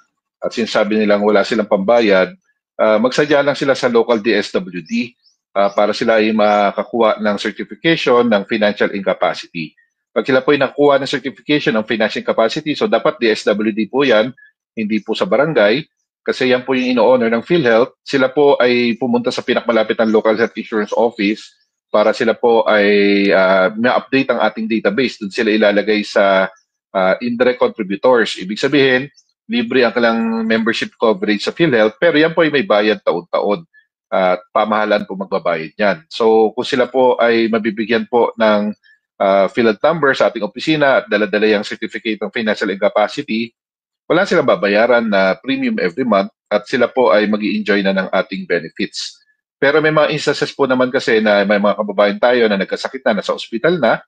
at sinasabi nilang wala silang pambayad, magsadya lang sila sa local DSWD para sila ay makakuha ng certification ng financial incapacity. Pag sila po ay nakuha ng certification ng financial incapacity, so dapat DSWD po yan, hindi po sa barangay, kasi yan po yung ino-honor ng PhilHealth. Sila po ay pumunta sa pinakamalapit ng local health insurance office para sila po ay ma-update ang ating database. Doon sila ilalagay sa indirect contributors. Ibig sabihin, libre ang kanilang membership coverage sa PhilHealth, pero yan po ay may bayad taon-taon at pamahalaan po magbabayad yan. So kung sila po ay mabibigyan po ng PhilHealth number sa ating opisina at dala-dala yung certificate ng financial incapacity, wala silang babayaran na premium every month at sila po ay mag-i-enjoy na ng ating benefits. Pero may mga instances po naman kasi na may mga kababayan tayo na nagkasakit na, nasa ospital na,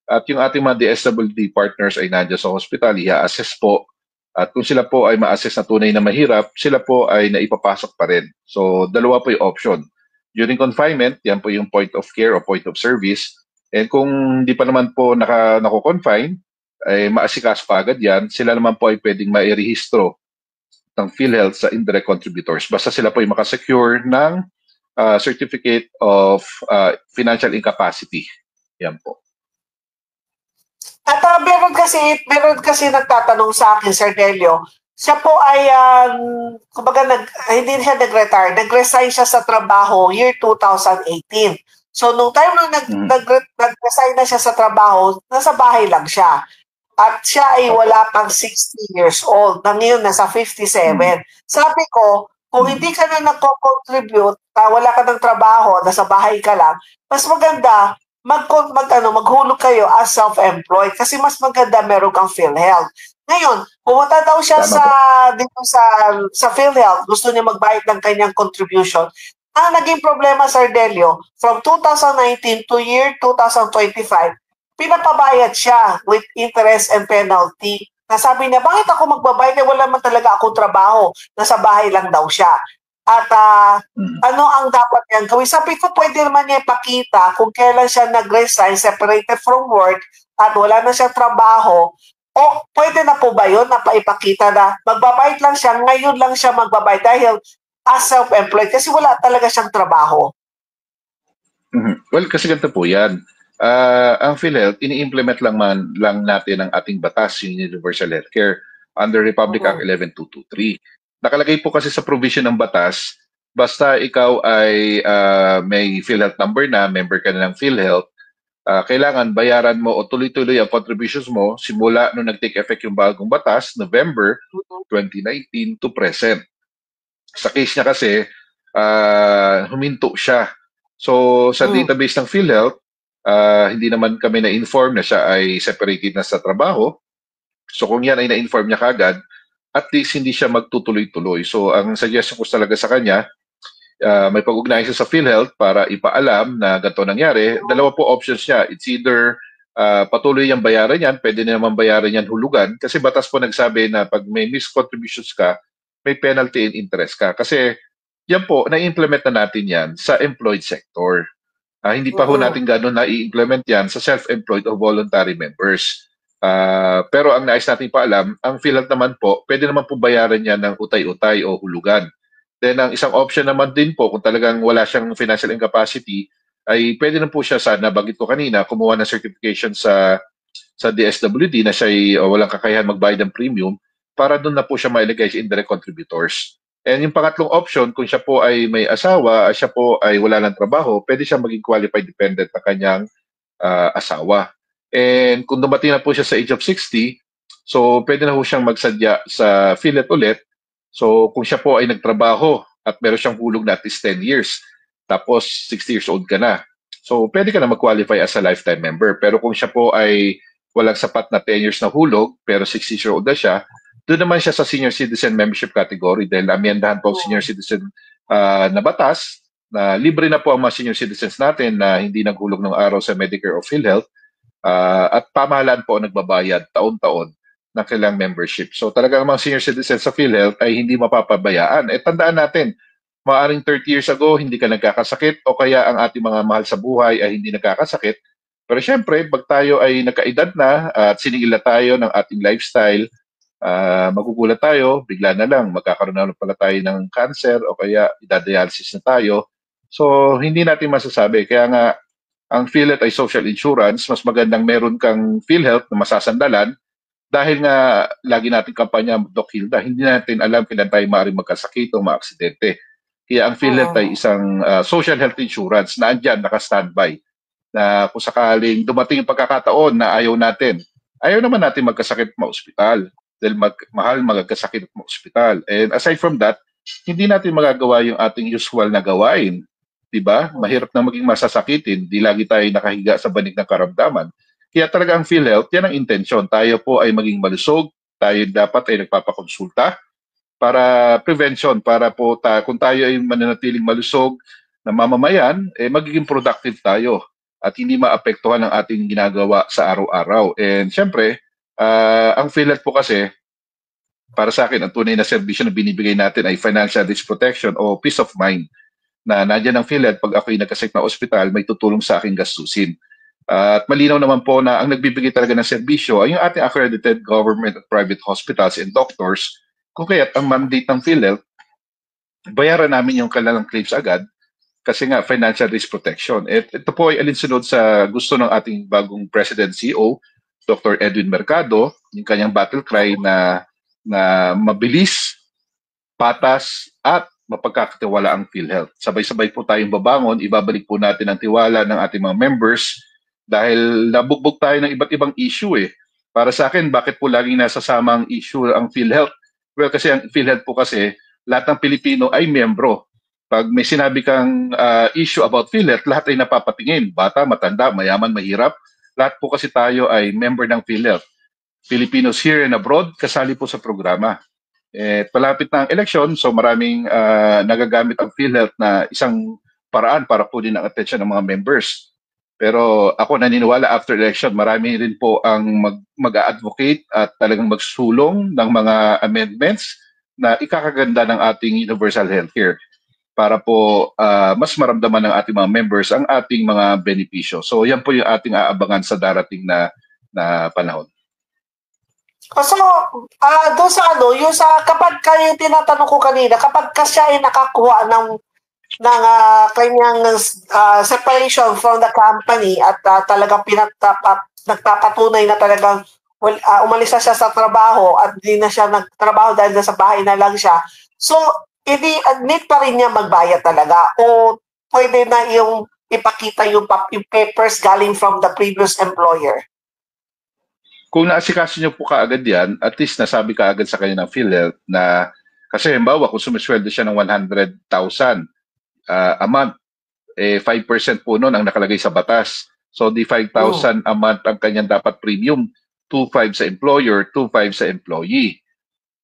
at yung ating mga DSWD partners ay nandiyan sa hospital, i-assess po. At kung sila po ay ma-assess na tunay na mahirap, sila po ay naipapasok pa rin. So, dalawa po yung option. During confinement, yan po yung point of care o point of service. And kung hindi pa naman po nako-confine, ay maasikaso pa agad yan, sila naman po ay pwedeng mairehistro ng PhilHealth sa indirect contributors. Basta sila po ay makasecure ng certificate of financial incapacity. Yan po. At meron kasi nagtatanong sa akin, Sir Delio, siya po ay, kumbaga, hindi siya nag-retire, nag-resign siya sa trabaho year 2018. So, nung time na nag-resign na siya sa trabaho, nasa bahay lang siya. At siya ay wala pang 60 years old. Na ngayon, nasa 57. Sabi ko, kung hindi ka na nagko-contribute, wala ka ng trabaho, nasa bahay ka lang, mas maganda, maghulog kayo as self-employed kasi mas maganda meron kang PhilHealth. Ngayon, pumunta daw siya dito sa PhilHealth, gusto niya magbayad ng kanyang contribution. Ang naging problema, Sir Delio, from 2019 to year 2025, pinapabayad siya with interest and penalty. Nasabi niya, bakit ako magbabayad? Wala man talaga akong trabaho. Nasa bahay lang daw siya. At ano ang dapat niyang gawin? Sabi ko, pwede naman niya ipakita kung kailan siya nag-resign, separated from work, at wala na siyang trabaho. O pwede na po ba yun na paipakita na magbabayad lang siya, ngayon lang siya magbabayad dahil as self-employed kasi wala talaga siyang trabaho. Well, kasi ganito po yan. Ang PhilHealth, ini-implement lang natin ang ating batas, yung Universal Healthcare, under Republic Act 11223. Nakalagay po kasi sa provision ng batas, basta ikaw ay may PhilHealth number na, member ka na ng PhilHealth, kailangan bayaran mo o tuloy-tuloy ang contributions mo simula nung nag-take effect yung bagong batas, November 2019 to present. Sa case niya kasi, huminto siya. So, sa database ng PhilHealth, hindi naman kami na-inform na siya ay separated na sa trabaho. So, kung yan ay na-inform niya kagad, at least hindi siya magtutuloy-tuloy. So, ang suggestion ko talaga sa kanya, may pag-ugnayan siya sa PhilHealth para ipaalam na ganito nangyari. Dalawa po options niya. It's either patuloy yung bayaran yan, pwede naman bayaran yan hulugan. Kasi batas po nagsabi na pag may missed contributions ka, may penalty and interest ka. Kasi yan po, na-implement na natin yan sa employed sector. Hindi pa ho natin gano'n na-i-implement yan sa self-employed o voluntary members. Pero ang nais natin paalam, ang PhilHealth naman po, pwede naman po bayaran yan ng utay-utay o hulugan. Then ang isang option naman din po, kung talagang wala siyang financial incapacity, ay pwede na po siya sana, bagit ko kanina, kumuha ng certification sa DSWD na siya ay walang kakayahan magbayad ng premium para doon na po siya mailagay sa indirect contributors. And yung pangatlong option, kung siya po ay may asawa, siya po ay wala ng trabaho, pwede siya maging qualified dependent na kanyang asawa. And kung dumating na po siya sa age of 60, so pwede na po siyang magsadya sa PhilHealth ulit. So kung siya po ay nagtrabaho at meron siyang hulog na at least 10 years, tapos 60 years old ka na, so pwede ka na mag-qualify as a lifetime member. Pero kung siya po ay walang sapat na 10 years na hulog, pero 60 years old na siya, doon naman siya sa senior citizen membership category dahil amiendahan po ang senior citizen na batas na libre na po ang mga senior citizens natin na hindi naghulog ng araw sa Medicare o PhilHealth at pamahalaan po ang nagbabayad taon-taon ng kailang membership. So talagang mga senior citizens sa PhilHealth ay hindi mapapabayaan. Tandaan natin, maaring 30 years ago hindi ka nagkakasakit o kaya ang ating mga mahal sa buhay ay hindi nagkakasakit. Pero syempre, pag tayo ay nakaedad na at sinigil na tayo ng ating lifestyle, magugulat tayo, bigla na lang magkakaroon na pala tayo ng cancer o kaya idadialysis na tayo. So, hindi natin masasabi. Kaya nga, ang PhilHealth ay social insurance. Mas magandang meron kang PhilHealth na masasandalan dahil nga lagi natin kampanya, Doc Hilda, hindi natin alam kailan tayo maaaring magkasakit o maaksidente. Kaya ang PhilHealth ay isang social health insurance na andyan, naka-standby. Na kung sakaling dumating yung pagkakataon na ayaw naman natin magkasakit at ma-ospital. Dahil mahal magkasakit at ma-ospital. And aside from that, hindi natin magagawa yung ating usual na gawain. Diba? Mahirap na maging masasakitin. Di lagi tayo nakahiga sa banig ng karamdaman. Kaya talaga ang PhilHealth, yan ang intensyon. Tayo po ay maging malusog. Tayo dapat ay nagpapakonsulta para prevention. Para po kung tayo ay mananatiling malusog na mamamayan, magiging productive tayo at hindi maapektuhan ang ating ginagawa sa araw-araw. And syempre, ang PhilHealth po kasi, para sa akin, ang tunay na serbisyo na binibigay natin ay financial risk protection o peace of mind. Na nandiyan ang PhilHealth, pag ako'y nagkasakit na ospital, may tutulong sa aking gastusin. At malinaw naman po na ang nagbibigay talaga ng serbisyo ay yung ating accredited government at private hospitals and doctors. Kung kaya't ang mandate ng PhilHealth, bayaran namin yung kanilang claims agad kasi nga financial risk protection. Ito po ay alinsunod sa gusto ng ating bagong President CEO, Dr. Edwin Mercado, yung kanyang battle cry na mabilis, patas, at mapagkakatiwala ang PhilHealth. Sabay-sabay po tayong babangon, ibabalik po natin ang tiwala ng ating mga members dahil nabugbog tayo ng iba't ibang issue eh. Para sa akin, bakit po laging nasasama ang issue ang PhilHealth? Well, kasi ang PhilHealth po kasi, lahat ng Pilipino ay miyembro. Pag may sinabi kang issue about PhilHealth, lahat ay napapatingin. Bata, matanda, mayaman, mahirap. Lahat po kasi tayo ay member ng PhilHealth. Filipinos here and abroad, kasali po sa programa. Palapit na ang eleksyon, so maraming nagagamit ang PhilHealth na isang paraan para po din ang attention ng mga members. Pero ako naniniwala after election, marami rin po ang mag-advocate at talagang magsulong ng mga amendments na ikakaganda ng ating universal healthcare para po mas maramdaman ng ating mga members ang ating mga benepisyo. So yan po yung ating aabangan sa darating na panahon. So, doon sa yung sa kapag kayo tinatanong ko kanina, kapag ka siya ay nakakuha ng kanyang separation from the company at talagang nagpapatunay na talagang umalis na siya sa trabaho at hindi na siya nagtrabaho dahil nasa bahay na lang siya. So, need pa rin niya magbayad talaga o pwede na yung ipakita yung papers galing from the previous employer? Kung naasikaso niyo po kaagad yan, at least nasabi kaagad sa kanya ng PhilHealth na, kasi halimbawa kung sumisweldo siya ng 100,000 a month, 5% po noon ang nakalagay sa batas. So di 5,000 a month ang kanyang dapat premium, 2,500 sa employer, 2,500 sa employee.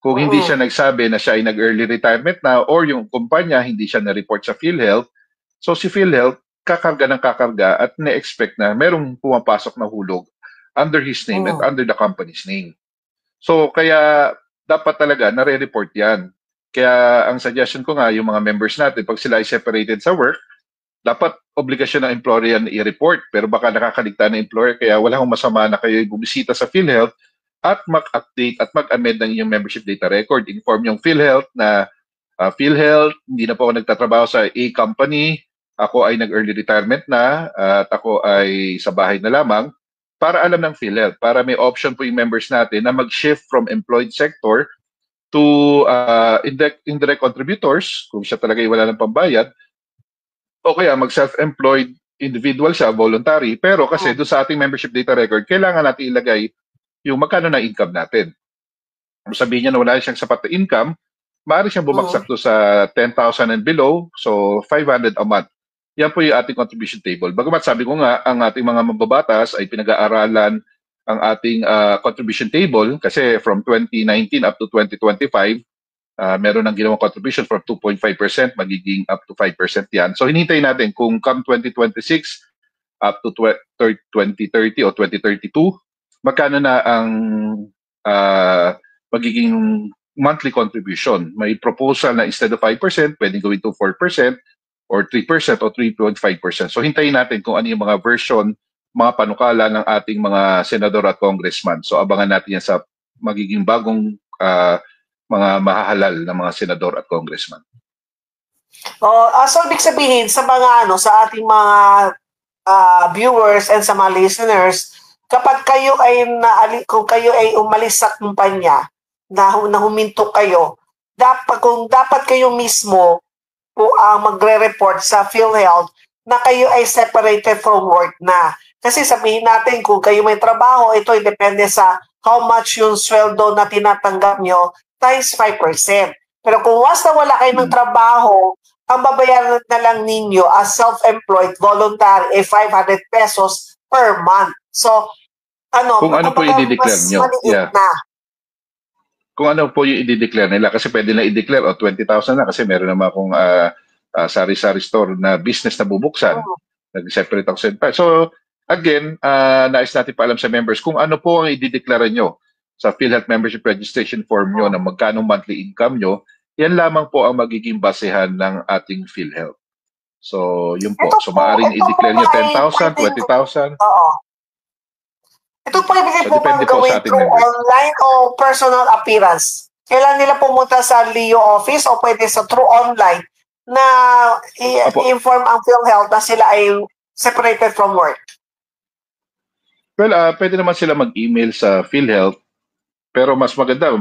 Kung hindi siya nagsabi na siya ay nag-early retirement na or yung kumpanya hindi siya na-report sa PhilHealth, so si PhilHealth kakarga ng kakarga at na-expect na merong pumapasok na hulog under his name and under the company's name. So kaya dapat talaga nare-report yan. Kaya ang suggestion ko nga, yung mga members natin, pag sila ay separated sa work, dapat obligasyon ng employer yan i-report. Pero baka nakakaligtaan ng employer, kaya wala akong masama na kayo bumisita sa PhilHealth at mag-update at mag-amend ng inyong membership data record. Inform yung PhilHealth na PhilHealth, hindi na po ako nagtatrabaho sa A company, ako ay nag-early retirement na at ako ay sa bahay na lamang, para alam ng PhilHealth, para may option po yung members natin na mag-shift from employed sector to indirect contributors, kung siya talaga ay wala ng pambayad, o kaya mag-self-employed individual siya, voluntary, pero kasi doon sa ating membership data record, kailangan natin ilagay yung magkano na income natin. Kung sabihin niya na wala siyang sapat na income, maaari siyang bumaksak to sa 10,000 and below, so 500 a month. Yan po yung ating contribution table. Bagamat sabi ko nga, ang ating mga mababatas ay pinag-aaralan ang ating contribution table kasi from 2019 up to 2025, meron ng ginawang contribution from 2.5% magiging up to 5% yan. So hinintay natin kung come 2026 up to 2030 o 2032, magkano na ang magiging monthly contribution. May proposal na instead of 5%, pwedeng gawin to 4%, or 3% o 3.5%. So hintayin natin kung ano yung mga version, mga panukala ng ating mga senador at congressman. So abangan natin yan sa magiging bagong mga mahahalal na mga senador at congressman. So ibig sabihin sa mga sa ating mga viewers and sa mga listeners, kapag kayo ay kung kayo ay umalis sa kumpanya na huminto kayo, dapat kayo mismo po ang magre-report sa PhilHealth na kayo ay separated from work na. Kasi sabihin natin kung kayo may trabaho, ito ay depende sa how much yung sweldo na tinatanggap nyo times 5%. Pero kung once na wala kayo ng trabaho, ang babayaran na lang ninyo as self-employed voluntary ay 500 pesos per month. So, kung ano po i-declare nyo. Yeah. Na. Kung ano po yung i-declare nila, kasi pwede na i-declare 20,000 na kasi meron naman akong sari-sari store na business na bubuksan. Nag-separate ako sa. So again, nais natin paalam sa members kung ano po ang i-declare nyo sa PhilHealth membership registration form nyo na magkano monthly income nyo, yan lamang po ang magiging basehan ng ating PhilHealth. So yun po. So maaaring i-declare nyo 10,000, 20,000. Oo. Ito pwede po bang gawin through online o personal appearance? Kailan nila pumunta sa LEO office o pwede sa through online na i-inform ang PhilHealth na sila ay separated from work? Well, pwede naman sila mag-email sa PhilHealth, pero mas maganda,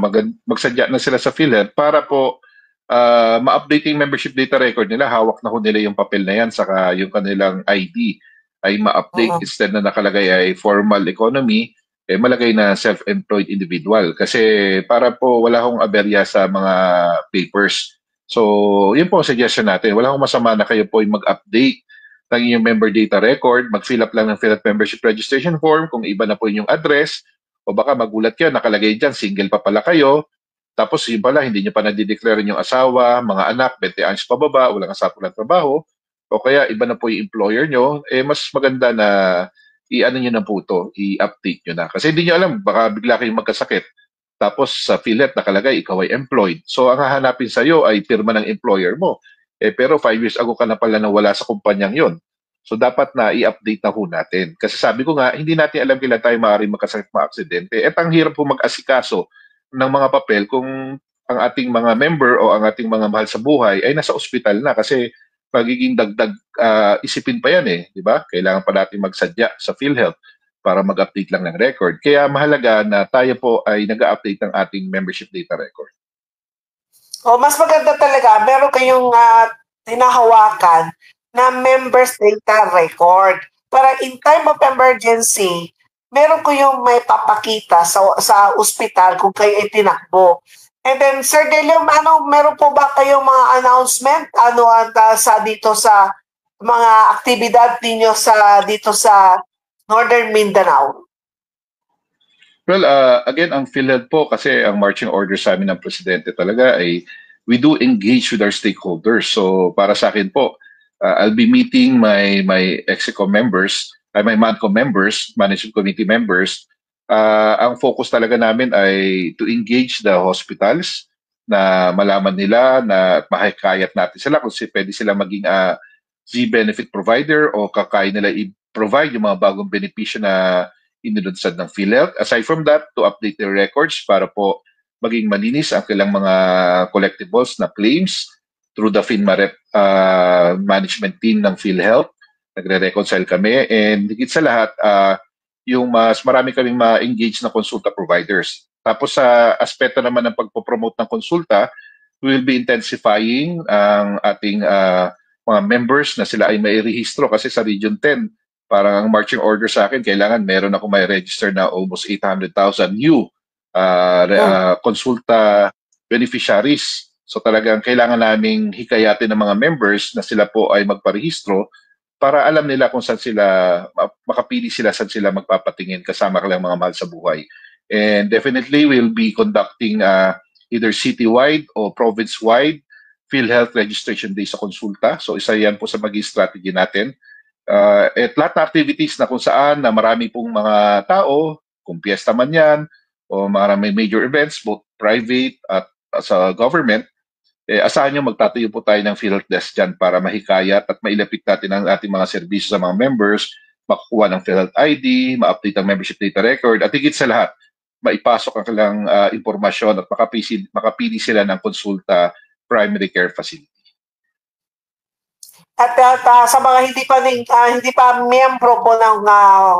magsadya na sila sa PhilHealth para po ma-update yung membership data record nila, hawak na ho nila yung papel na yan, saka yung kanilang ID ay ma-update instead na nakalagay ay formal economy, malagay na self-employed individual. Kasi para po wala hong aberya sa mga papers. So, yun po ang suggestion natin. Wala hong masama na kayo po ay mag-update ng inyong member data record, mag-fill up lang ng fill up membership registration form kung iba na po inyong address, o baka magulat kayo, nakalagay dyan, single pa pala kayo, tapos yun pala, hindi nyo pa nadideclare yung asawa, mga anak, 20 anyos pababa, walang asawa, walang trabaho, o kaya iba na po yung employer nyo, mas maganda na i-ano nyo na po ito, i-update nyo na. Kasi hindi nyo alam, baka bigla kayong magkasakit. Tapos sa PhilHealth nakalagay, ikaw ay employed. So ang hahanapin sa'yo ay pirma ng employer mo. Pero 5 years ago ka na pala nang wala sa kumpanyang yon. So dapat na i-update na ho natin. Kasi sabi ko nga, hindi natin alam kailan tayo maaaring magkasakit, aksidente. At ang hirap po mag-asikaso ng mga papel kung ang ating mga member o ang ating mga mahal sa buhay ay nasa ospital na kasi pagiging dagdag isipin pa yan di ba? Kailangan pa natin magsadya sa PhilHealth para mag-update lang ng record. Kaya mahalaga na tayo po ay nag-update ng ating membership data record. Mas maganda talaga, meron kayong tinahawakan na members data record. Para in time of emergency, meron ko yung may papakita sa ospital kung kayo ay tinakbo. And then, Sir Delio, meron po ba kayong mga announcement dito sa mga aktibidad ninyo dito sa Northern Mindanao? Well, again, ang PhilHealth po, kasi ang marching order sa amin ng Presidente talaga ay we do engage with our stakeholders. So para sa akin po, I'll be meeting my EXCO members, my MANCO members, Management Committee members. Ang focus talaga namin ay to engage the hospitals na malaman nila na mahikayat natin sila kung pwede sila maging Z-benefit provider o kakain nila i-provide yung mga bagong benepisyo na inilunsad ng PhilHealth. Aside from that, to update their records para po maging malinis ang kailang mga collectibles na claims through the FinMarep management team ng PhilHealth. Nagre-reconcile kami. And higit sa lahat, yung mas marami kaming ma-engage na konsulta providers. Tapos sa aspeto naman ng pagpopromote ng konsulta, we will be intensifying ang ating mga members na sila ay may rehistro kasi sa Region 10, parang ang marching order sa akin, kailangan meron ako may register na almost 800,000 new konsulta beneficiaries. So talagang kailangan naming hikayatin ng mga members na sila po ay magparehistro para alam nila kung saan sila, makapili sila saan sila magpapatingin kasama kailang mga mahal sa buhay. And definitely we'll be conducting either citywide o province-wide PhilHealth registration day sa konsulta. So isa yan po sa maging strategy natin. At lahat na activities na kung saan na marami pong mga tao, kung piyesta man yan, o marami major events, both private at sa government, asahan nyo magtatayo po tayo ng PhilHealth desk dyan para mahikayat at mailapit natin ang ating mga serbisyo sa mga members, makukuha ng PhilHealth ID, ma-update ang membership data record, at higit sa lahat, maipasok ang kailang impormasyon at makapili sila ng konsulta primary care facility. At sa mga hindi pa miyembro po ng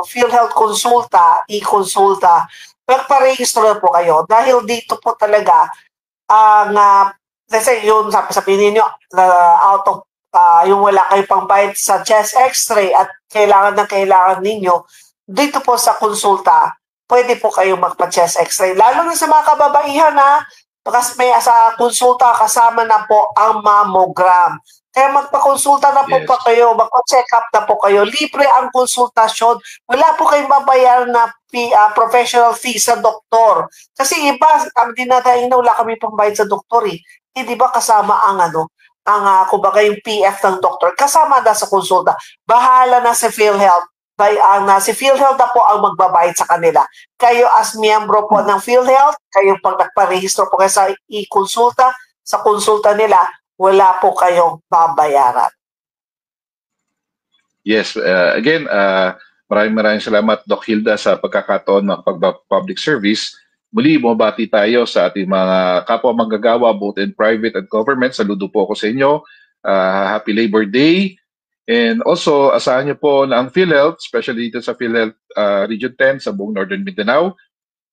PhilHealth Consulta, e-consulta, magparehistro po kayo dahil dito po talaga let's say yun sabihin niyo out of yung wala kayo pang bayad sa chest x-ray at kailangan ninyo dito po sa konsulta, pwede po kayo magpa-chest x-ray. Lalo na sa mga kababaihan kasi may sa konsulta kasama na po ang mammogram. Kaya magpakonsulta na po pa kayo, magpa-check up na po kayo. Libre ang konsultasyon. Wala po kayong babayaran na professional fee sa doktor. Kasi iba, ang dinadaing na wala kami pambayad sa doktor di ba kasama ang kumbaga yung PF ng doktor, kasama na sa konsulta. Bahala na si PhilHealth. Si PhilHealth na po ang magbabayad sa kanila. Kayo as miyembro po ng PhilHealth, kayo pag nagparehistro po kayo sa e-consulta, sa konsulta nila, wala po kayong babayaran. Yes, again, maraming salamat Doc Hilda sa pagkakataon ng public service. Muli, bumabati tayo sa ating mga kapwa manggagawa, both in private and government. Saludo po ako sa inyo. Happy Labor Day. And also, asahan niyo po na ang PhilHealth, especially dito sa PhilHealth Region 10 sa buong Northern Mindanao,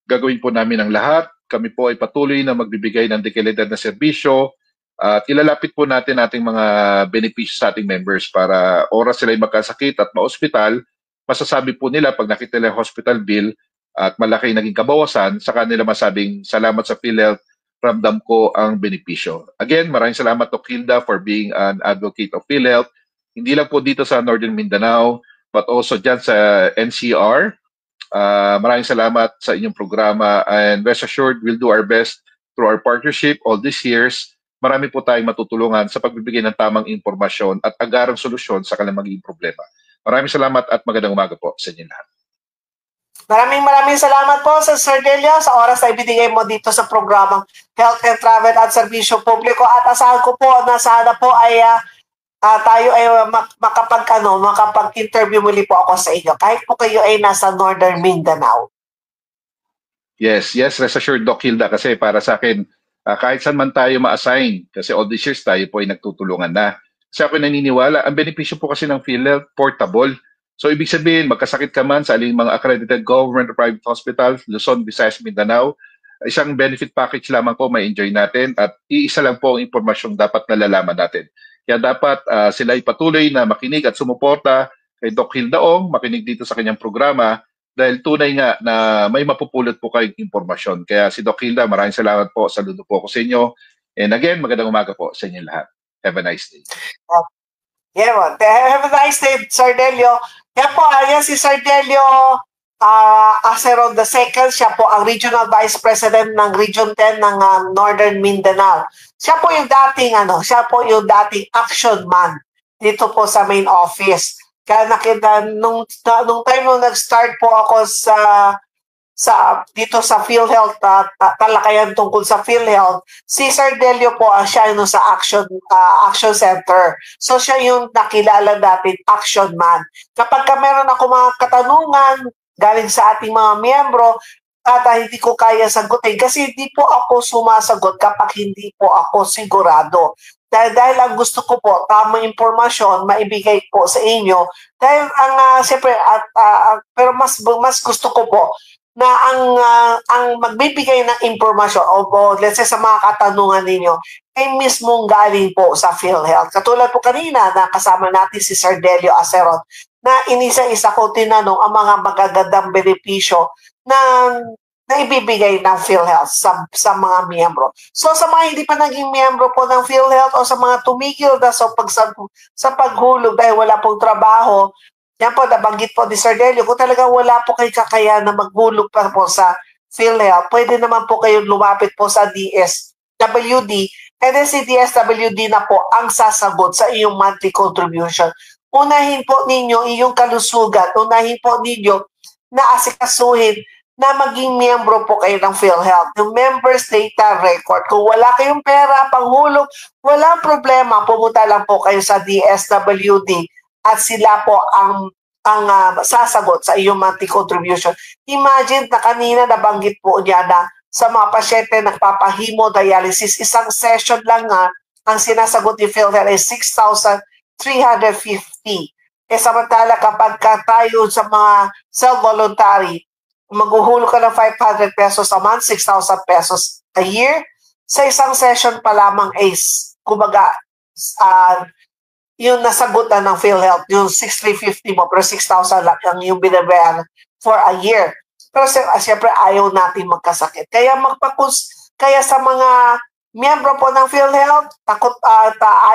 gagawin po namin ang lahat. Kami po ay patuloy na magbibigay ng dekalidad na serbisyo At ilalapit po natin ating mga beneficiaries sa ating members para oras sila magkasakit at ma-hospital, masasabi po nila pag nakita nila yung hospital bill at malaki naging kabawasan, sa kanila masabing salamat sa PhilHealth, ramdam ko ang benepisyo. Again, maraming salamat to Hilda for being an advocate of PhilHealth. Hindi lang po dito sa Northern Mindanao, but also dyan sa NCR. Maraming salamat sa inyong programa and rest assured we'll do our best through our partnership all these years. Marami po tayong matutulungan sa pagbibigay ng tamang impormasyon at agarang solusyon sa kanilang magiging problema. Maraming salamat at magandang umaga po sa inyo lahat. Maraming salamat po sa Sir Delio sa oras na ibinigay mo dito sa programang Health and Travel at Serbisyo Publiko at asahan ko po na sana po ay tayo ay makapag-interview muli po ako sa inyo kahit po kayo ay nasa Northern Mindanao. Yes, rest assured Doc Hilda kasi para sa akin kahit saan man tayo ma-assign kasi all these years tayo po ay nagtutulungan na. Kasi ako naniniwala, ang benepisyo po kasi ng PhilHealth portable. So ibig sabihin, magkasakit ka man sa aling mga accredited government or private hospital, Luzon, Visayas, Mindanao, isang benefit package lamang po may enjoy natin at iisa lang po ang impormasyong dapat nalalaman natin. Kaya dapat sila ay patuloy na makinig at sumuporta kay Doc Hilda Ong, makinig dito sa kanyang programa dahil tunay nga na may mapupulot po kayong impormasyon. Kaya si Doc Hilda, maraming salamat po. Saludo po ako sa inyo. And again, magandang umaga po sa inyo lahat. Have a nice day. Have a nice day, Sir Delio. Yan po, ayan si Sir Delio Aceron II. Siya po ang Regional Vice President ng Region 10 ng Northern Mindanao. Siya po yung dating action man dito po sa main office. Kaya nakita nung time nung nag-start po ako dito sa PhilHealth talakayan tungkol sa PhilHealth, si Sir Delio po siya yung sa action center. So siya yung nakilala natin action man. Kapag meron ako mga katanungan galing sa ating mga miyembro at hindi ko kaya sagutin kasi hindi po ako sumasagot kapag hindi po ako sigurado. Dahil ang gusto ko po, tamang impormasyon, maibigay po sa inyo. Dahil siyempre, pero mas gusto ko po na ang magbibigay ng impormasyon o let's say sa mga katanungan ninyo, ay mismong galing po sa PhilHealth. Katulad po kanina na kasama natin si Sir Delio Aceron na inisa-isa ko tinanong ang mga magagandang benepisyo na ibibigay ng PhilHealth sa mga miyembro. So sa mga hindi pa naging miyembro po ng PhilHealth o sa mga tumigil na sa paghulog dahil wala pong trabaho, yan po, nabanggit po ni Sir Delio, kung talagang wala po kayo kakayahan na maghulog pa po sa PhilHealth, pwede naman po kayong lumapit po sa DSWD and then si DSWD na po ang sasagot sa iyong monthly contribution. Unahin po ninyo iyong kalusugan, unahin po ninyo na asikasuhin na maging miyembro po kayo ng PhilHealth. Yung members data record. Kung wala kayong pera, panghulog, walang problema. Pumunta lang po kayo sa DSWD at sila po ang sasagot sa iyong monthly contribution. Imagine na kanina nabanggit po niya na sa mga pasyente nagpapahemodialysis, isang session lang ang sinasagot ni PhilHealth ay 6,350. Samantala kapag tayo sa mga self-voluntary, maghuhulog ka ng 500 pesos a month, 6,000 pesos a year. Sa isang session pa lamang kumbaga, yung nasagot na ng PhilHealth, yung 6,350 mo, pero 6,000 lang yung binabayaran for a year. Pero siyempre ayaw natin magkasakit. Kaya kaya sa mga miyembro po ng PhilHealth,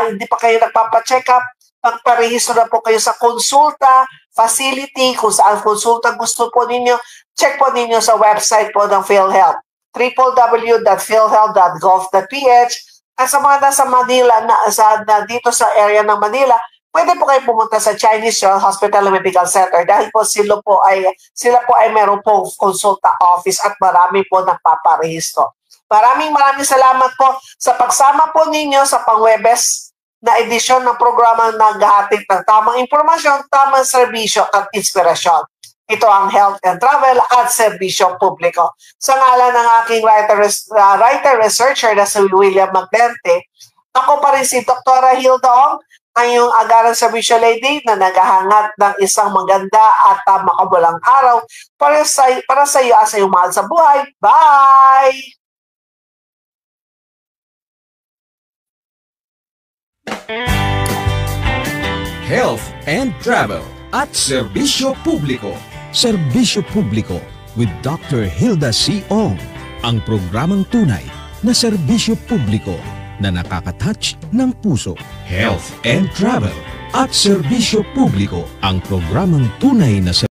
hindi pa kayo nagpapacheck up, magparehistro na po kayo sa konsulta facility, kung saan konsulta gusto po ninyo, check po ninyo sa website po ng PhilHealth, www.philhealth.gov.ph. At sa mga nasa Manila, dito sa area ng Manila, pwede po kayo pumunta sa Chinese General Hospital and Medical Center dahil po sila po ay meron po konsulta office at marami po nagpaparehistro. Maraming salamat po sa pagsama po ninyo sa Pangwebes na edisyon ng programa na naghahatid ng tamang impormasyon, tamang serbisyo at inspirasyon. Ito ang Health and Travel at Serbisyo Publiko. Sa ngalan ng aking writer-researcher na si William Maglente, ako pa rin si Dr. Hilda Ong, ang iyong agarang serbisyo lady na naghahangat ng isang maganda at makabulang araw para sa iyo at sa iyong mahal sa buhay. Bye! Health and Travel at Serbisyo Publiko. Serbisyo Publiko with Dr. Hilda C. Ong. Ang programang tunay na serbisyo publiko na nakaka-touch ng puso. Health and Travel at Serbisyo Publiko. Ang programang tunay na